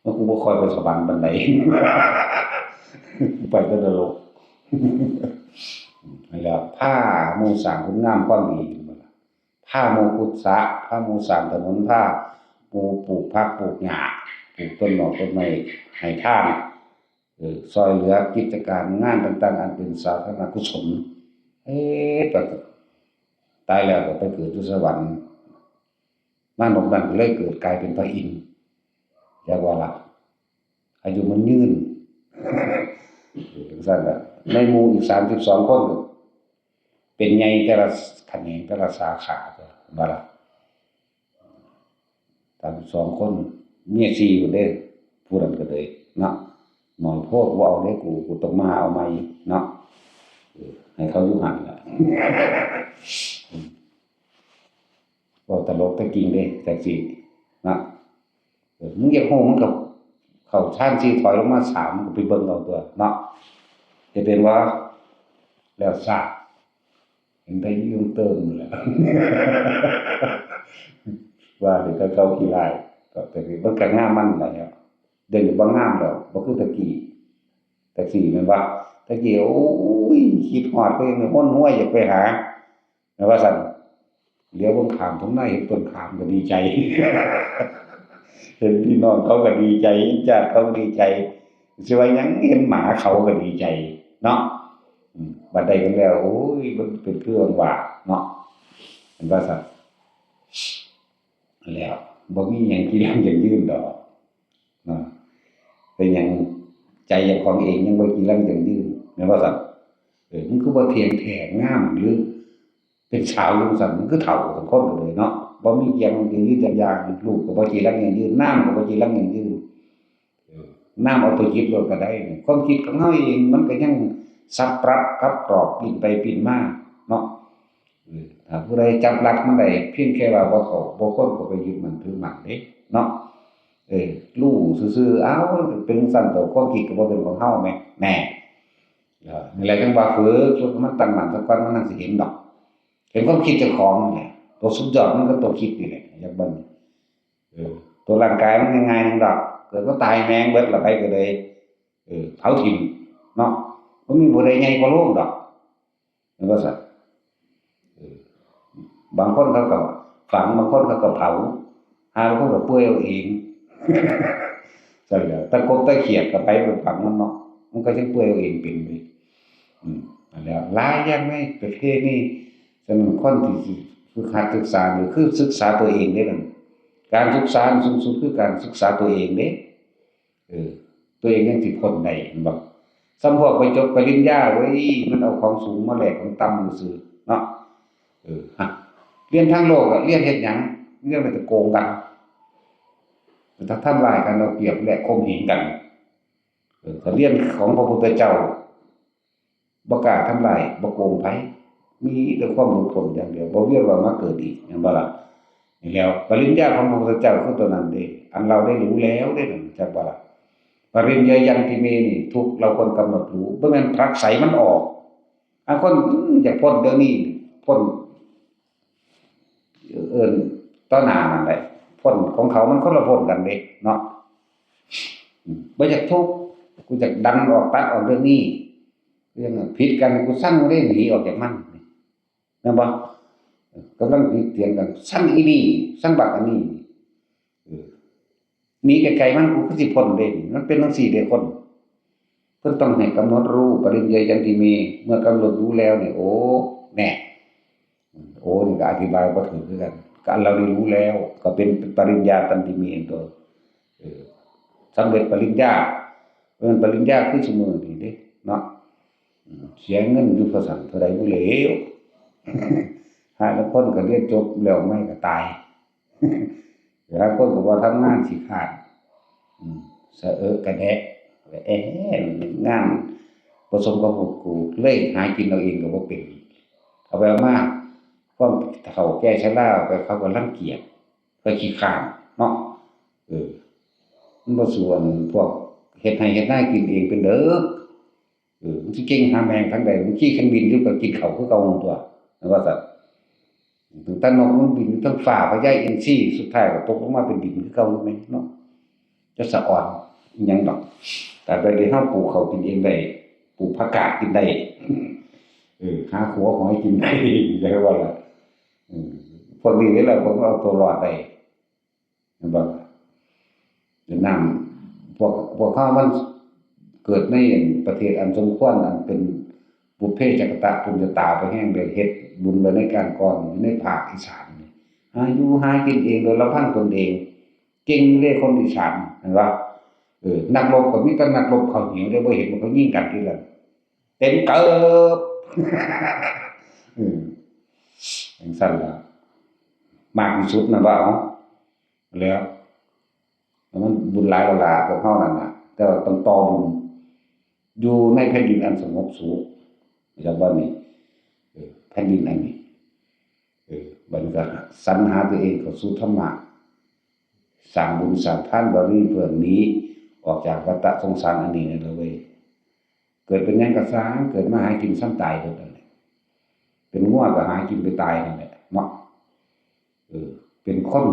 แล้วกูบ่ค่อยไปสวรรค์ปานใดไปแต่นรก นั่นแหละผ้าหมู่สร้างคุณงามความดีนั่นล่ะผ้าหมู่ขุดสระผ้าหมู่สร้างถนนผ้าหมู่ปลูกผักปลูกหญ้าปลูกต้นหมอกต้นไม้ให้ทานซอยเหลือกิจการงานต่างๆอันเป็นสาธารณกุศลปะตายแล้วก็ไปเกิดอยู่สวรรค์มานพนั้นก็เลยเกิดกลายเป็นพระอินทร์จักว่าล่ะอายุมันยืนจังซั่นล่ะในหมู่อีก32คนก็เป็นใหญ่แต่ละแขนงแต่ละสาขาก็ว่าล่ะ32คนเมีย4พุ่นเด้ผู้นั้นก็เลยเนาะน้อยโพดบ่เอาเด้กูต้องมาเอาใหม่เนาะให้เขาอยู่หั่นล่ะเว้าตลกแต่จริงเด้จังซี่นะมึงอยากฮู้มึงก็เข้าชาน4ถอยลงมา3มึงก็ไปเบิ่งเอาตัวเนาะจะเป็นว่าแล้วซาเห็นแต่ยืมเติมนั่นแหละว่าสิแต่เก่าขี้ร้ายก็แต่มันก็งามมันแหละเดี๋ยวนี้บ่งามแล้วบ่คือแต่กี้แต่กี้แม่นว่าแต่กี้โอ้ยคิดฮอดก็ยังฮ้นห้วยอยากไปหาแม่นว่าซั่นเหลียวเบิ่งข้างทุ่งนาเห็นต้นขามก็ดีใจเห็นพี่น้องเขาก็ดีใจเห็นญาติเขาก็ดีใจสิว่าหยังเห็นหมาเขาก็ดีใจเนาะบัดใดกันแล้วโอ้ยมันเป็นเรื่องว่าเนาะแม่นว่าซั่นแล้วบ่มีหยังที่ยังยืนดอกเนาะเป็นหยังใจเจ้าของเองยังบ่กี่ลังยังยืนแม่นว่าซั่นมันคือบ่เที่ยงแท้งามหรือเป็นสาวจังซั่นมันคือเฒ่าทั้งคนไปเลยเนาะบ่มีเกียงยังยืนจักอย่างลูกก็บ่กี่ลังยังยืนน้ำก็บ่กี่ลังยังยืนน้ำเอาไปคิดโลดก็ได้ความคิดของเฮาเองมันก็ยังสับปรับกับกรอบปิ้นไปปิ้นมาเนาะถ้าผู้ใดจับหลักมันได้เพียงแค่ว่าบ่เข้าบ่คนก็ไปยึดมันถือมันเด้เนาะรู้ซื่อๆอ้าวเป็นจังซั่นตัวความคิดก็บ่เป็นของเฮาแหมแน่นี่แหละจังว่าฝึกจนมันตั้งมั่นสักวันมันน่าสิเห็นดอกเห็นความคิดเจ้าของนั่นแหละตัวสุดยอดมันก็ตัวคิดนี่แหละอย่างเบิ่งตัวร่างกายมันง่ายๆนึงดอกเกิดมาตายแม่งเบิดแล้วไปก็เลยเผาทิ่มเนาะบ่มีผู้ใดใหญ่กว่าโลกดอกแม่นบ่ซั่นบางคนเขาก็ฝังบางคนเขาก็เผาหาบางคนก็เปื่อยเอาเองซั่นแหละตะกบตะเขียดก็ไปฝังมันเนาะมันก็สิเปื่อยเอาเองเป็นไปนั่นแหละหลายอย่างในประเทศนี้ฉะนั้นคนที่สิฝึกหัดศึกษานี่คือศึกษาตัวเองเด้นั่นการศึกษาสูงสุดคือการศึกษาตัวเองเด้ตัวเองยังสิพ้นได้เห็นบ่สำพวกไปจบปริญญาเว้ยมันเอาของสูงมาแลกของต่ำซื่อเนาะฮะเรียนทางโลกเรียนเฮ็ดหยังเรียนไปแต่โกงกันถ้าทำลายกันเอาเปรียบและข่มเหงกันถ้าเรียนของพระพุทธเจ้าบ่กล้าทำลายบ่โกงไผมีแต่ความหลุดพ้นอย่างเดียวบ่เวียนว่ายมาเกิดอีกแม่นบ่ล่ะนี่แล้วปริญญาของพระพุทธเจ้าคือตัวนั้นเด้อันเราได้รู้แล้วเด้นั่นจักบ่ล่ะปริญญายันติเมนี่ทุกเราควรกำหนดรู้บ่แม่นผลักไสมันออกอันคนอยากพ้นเดี๋ยวนี้พ้นต่อหน้านั่นแหละพ้นของเขามันคนละพ้นกันเด้เนาะบ่อยากทุกข์กูอยากดันออกตัดออกเรื่องนี้เรื่องผิดกันกูสั่งบ่ได้หนีออกจากมันแม่นบ่กำลังผิดเถียงกันสั่งอีนี่สั่งบักอันนี้หนีไกลๆมันกูคือสิพ้นเด้มันเป็นจังซี่เด้คนเพิ่นต้องให้กำหนดรู้ปริญญายันติเมเมื่อกำหนดรู้แล้วนี่โอ้แน่โอ้นี่ก็อธิบายบ่ถูกคือกันการเราได้รู้แล้วก็เป็นปริญญาตันติเมตัวสำเร็จปริญญาเพราะฉะนั้นปริญญาคือซุมื้อนี้เด้เนาะเสียเงินอยู่ว่าซั่นเท่าใดบ่เหลวหาลางคนก็เรียนจบแล้วไม่ก็ตายหลายคนก็บ่ทำงานขี้คร้านสะเอะกะแดะงานบ่สมกับกูเลยหากินเอาเองก็บ่เป็นเอาไปเอามาความเฒ่าแก่ชราไปเขาก็รังเกียจก็ขี้คร้านเนาะมันบ่สู้อันพวกเฮ็ดให้เฮ็ดนากินเองเป็นเด้อมันสิเก่งหาแม่งทางใดมันขี่เครื่องบินอยู่ก็กินข้าวคือเก่าตัวว่าซั่นถึงแต่นกมันบินอยู่เทิงฟ้าพญาอินทรีสุดท้ายก็ตกลงมาเป็นดินคือเก่าแม่นเนาะจะสะอ่อนอิหยังดอกแต่ไปได้เฮาปลูกข้าวกินเองได้ปลูกผักกาดกินได้ หาขัวหอยกินได้ใช่ว่าล่ะพวกนี้นี่แหละผมเอาตัวรอดได้เห็นบ่นำพวกเขามันเกิดในประเทศอันสมควรอันเป็นบุพเพจักตะปุญญาตาไปแห้งได้เฮ็ดบุญไว้ในการก่อนอยู่ในภาคอีสานหาอยู่หากินเองโดยลำพังตนเองเก่งเลยคนอีสานเห็นบ่นักรบก็มีแต่นักรบเขาหิวได้บ่เห็นว่าเขายิงกันทีละเต็มเกิบจังซั่นล่ะมากที่สุดนะว่าเอาแล้วมันบุญหลายแล้วล่ะพวกเฮานั่นน่ะแต่ว่าต้องต่อบุญอยู่ในแผ่นดินอันสงบสุขจากว่านี่แผ่นดินอันนี้บัดนี้ก็สรรหาตัวเองเข้าสู่ธรรมะสร้างบุญสร้างทานบารมีเพื่อหนีออกจากวัฏสงสารอันนี้นั่นแหละเว้ยเกิดเป็นหยังก็สร้างเกิดมาหากินซ้ำตายเบิดนั่นแหละเป็นงัวก็หากินไปตายนั่นแหละเนาะเป็นคน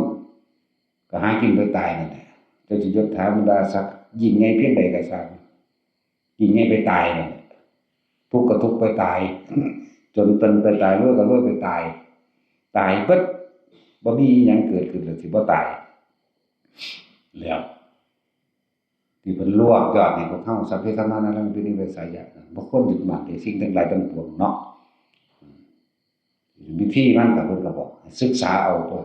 ก็หากินไปตายนั่นแหละจะสิยศถาบรรดาศักดิ์ยิ่งใหญ่เพียงใดก็สร้างยิ่งใหญ่ไปตายนั่นแหละทุกข์ก็ทุกข์ไปตายจนเป็นไปตายรวยก็รวยไปตายตายเบิดบ่มีหยังเกิดขึ้นแล้วสิบ่ตายแล้วที่เพิ่นลวกยอดนี่พวกเฮาสัพเพสัมมานังเป็นนิเวศายะบ่ควรยึดมั่นในสิ่งทั้งหลายทั้งปวงเนาะวิธีมันก็เพิ่นก็บอกศึกษาเอาตัว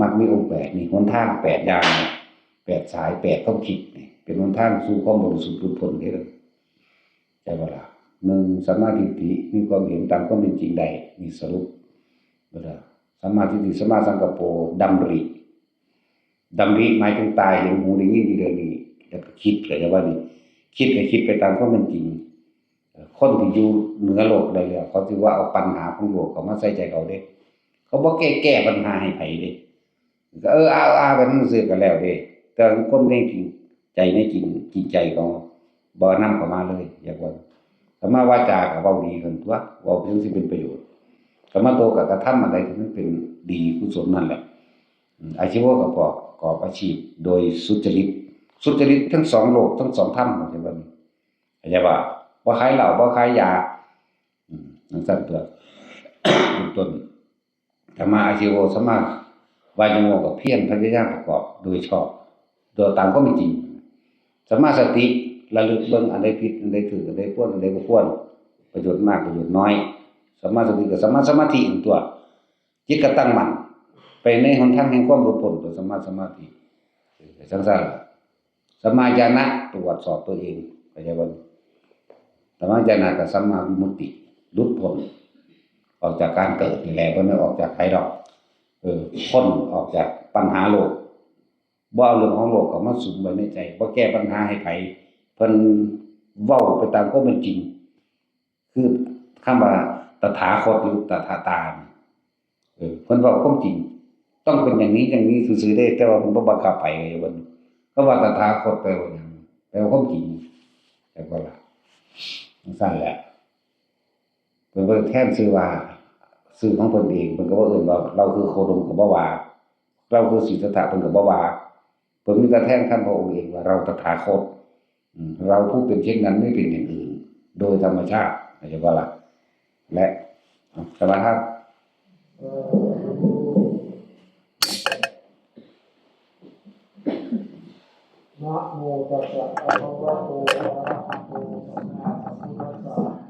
มักมีองค์8นี่หนทาง8อย่าง8สาย8ความคิดนี่เป็นหนทางสู่ความบริสุทธิ์หลุดพ้นเด้อใช่บ่ล่ะ1สัมมาทิฏฐิมีความเห็นตามความเป็นจริงได้มีสรุปบ่ล่ะสัมมาทิฏฐิสัมมาสังกัปโปดำริหมายถึงตาเห็นหูได้ยินที่เดียวนี้แล้วก็คิดก็จะว่านี่คิดก็คิดไปตามความเป็นจริงคนที่อยู่เหนือโลกได้แล้วเขาสิว่าเอาปัญหาของโลกเข้ามาใส่ใจเขาเด้เขาบ่แก้ปัญหาให้ไผเด้ก็อาๆไปนั่นซื่อก็แล้วเด้แต่คนในจริงใจในจริงใจเขาบ่นำเข้ามาเลยอยากว่าสัมมาวาจาก็เว้าดีขึ้นตัวเว้าเพียงสิเป็นประโยชน์สัมมาโตก็กระทำอะไรที่มันเป็นดีกุศลนั่นแหละอาชีวะก็ประกอบอาชีพโดยสุจริตทั้งสองโลกทั้งสองธรรมใช่บ่เข้าใจบ่บ่ขายเหล้าบ่ขายยาจังซั่นตัวเป็นต้นธรรมะอาชีวะสัมมาวายโมก็เพียรพยายามประกอบโดยชอบโดยตามความเป็นจริงสัมมาสติระลึกเบิ่งอันใดผิดอันใดถูกอันใดควรอันใดบ่ควรประโยชน์มากประโยชน์น้อยสัมมาสติก็สัมมาสมาธิตัวจิตก็ตั้งมั่นไปในหนทางแห่งความหลุดพ้นตัวสัมมาสมาธิจังซั่นสัมมาญาณะตรวจสอบตัวเองเข้าใจบ่สัมมาญาณะกับสัมมาวิมุตติหลุดพ้นออกจากการเกิดนี่แหละบ่ได้ออกจากไผดอกพ้นออกจากปัญหาโลกบ่เอาเรื่องของโลกเข้ามาสุมไว้ในใจบ่แก้ปัญหาให้ไผเพิ่นเว้าไปตามความเป็นจริงคือคำว่าตถาคตหรือตถาตาเพิ่นเว้าความจริงต้องเป็นอย่างนี้ซื่อๆเด้แต่ว่าเพิ่นบ่บังคับไผว่าเพิ่นก็ว่าตถาคตแปลว่าหยังแปลว่าความจริงแต่ก็ล่ะจังซั่นแหละเพิ่นบ่ได้แทนชื่อว่าชื่อของเพิ่นเองเพิ่นก็บ่เอิ้นว่าเราคือโคดมก็บ่ว่าเราคือสิทธัตถะเพิ่นก็บ่ว่าเพิ่นมีแต่แทนคำพระองค์เองว่าเราตถาคตเราผู้เป็นเช่นนั้นไม่เป็นอย่างอื่นโดยธรรมชาติเข้าใจบ่ล่ะและสวัสดีครับนะโมตัสสะภะคะวะโตอะระหะโตสัมมาสัมพุทธัสสะ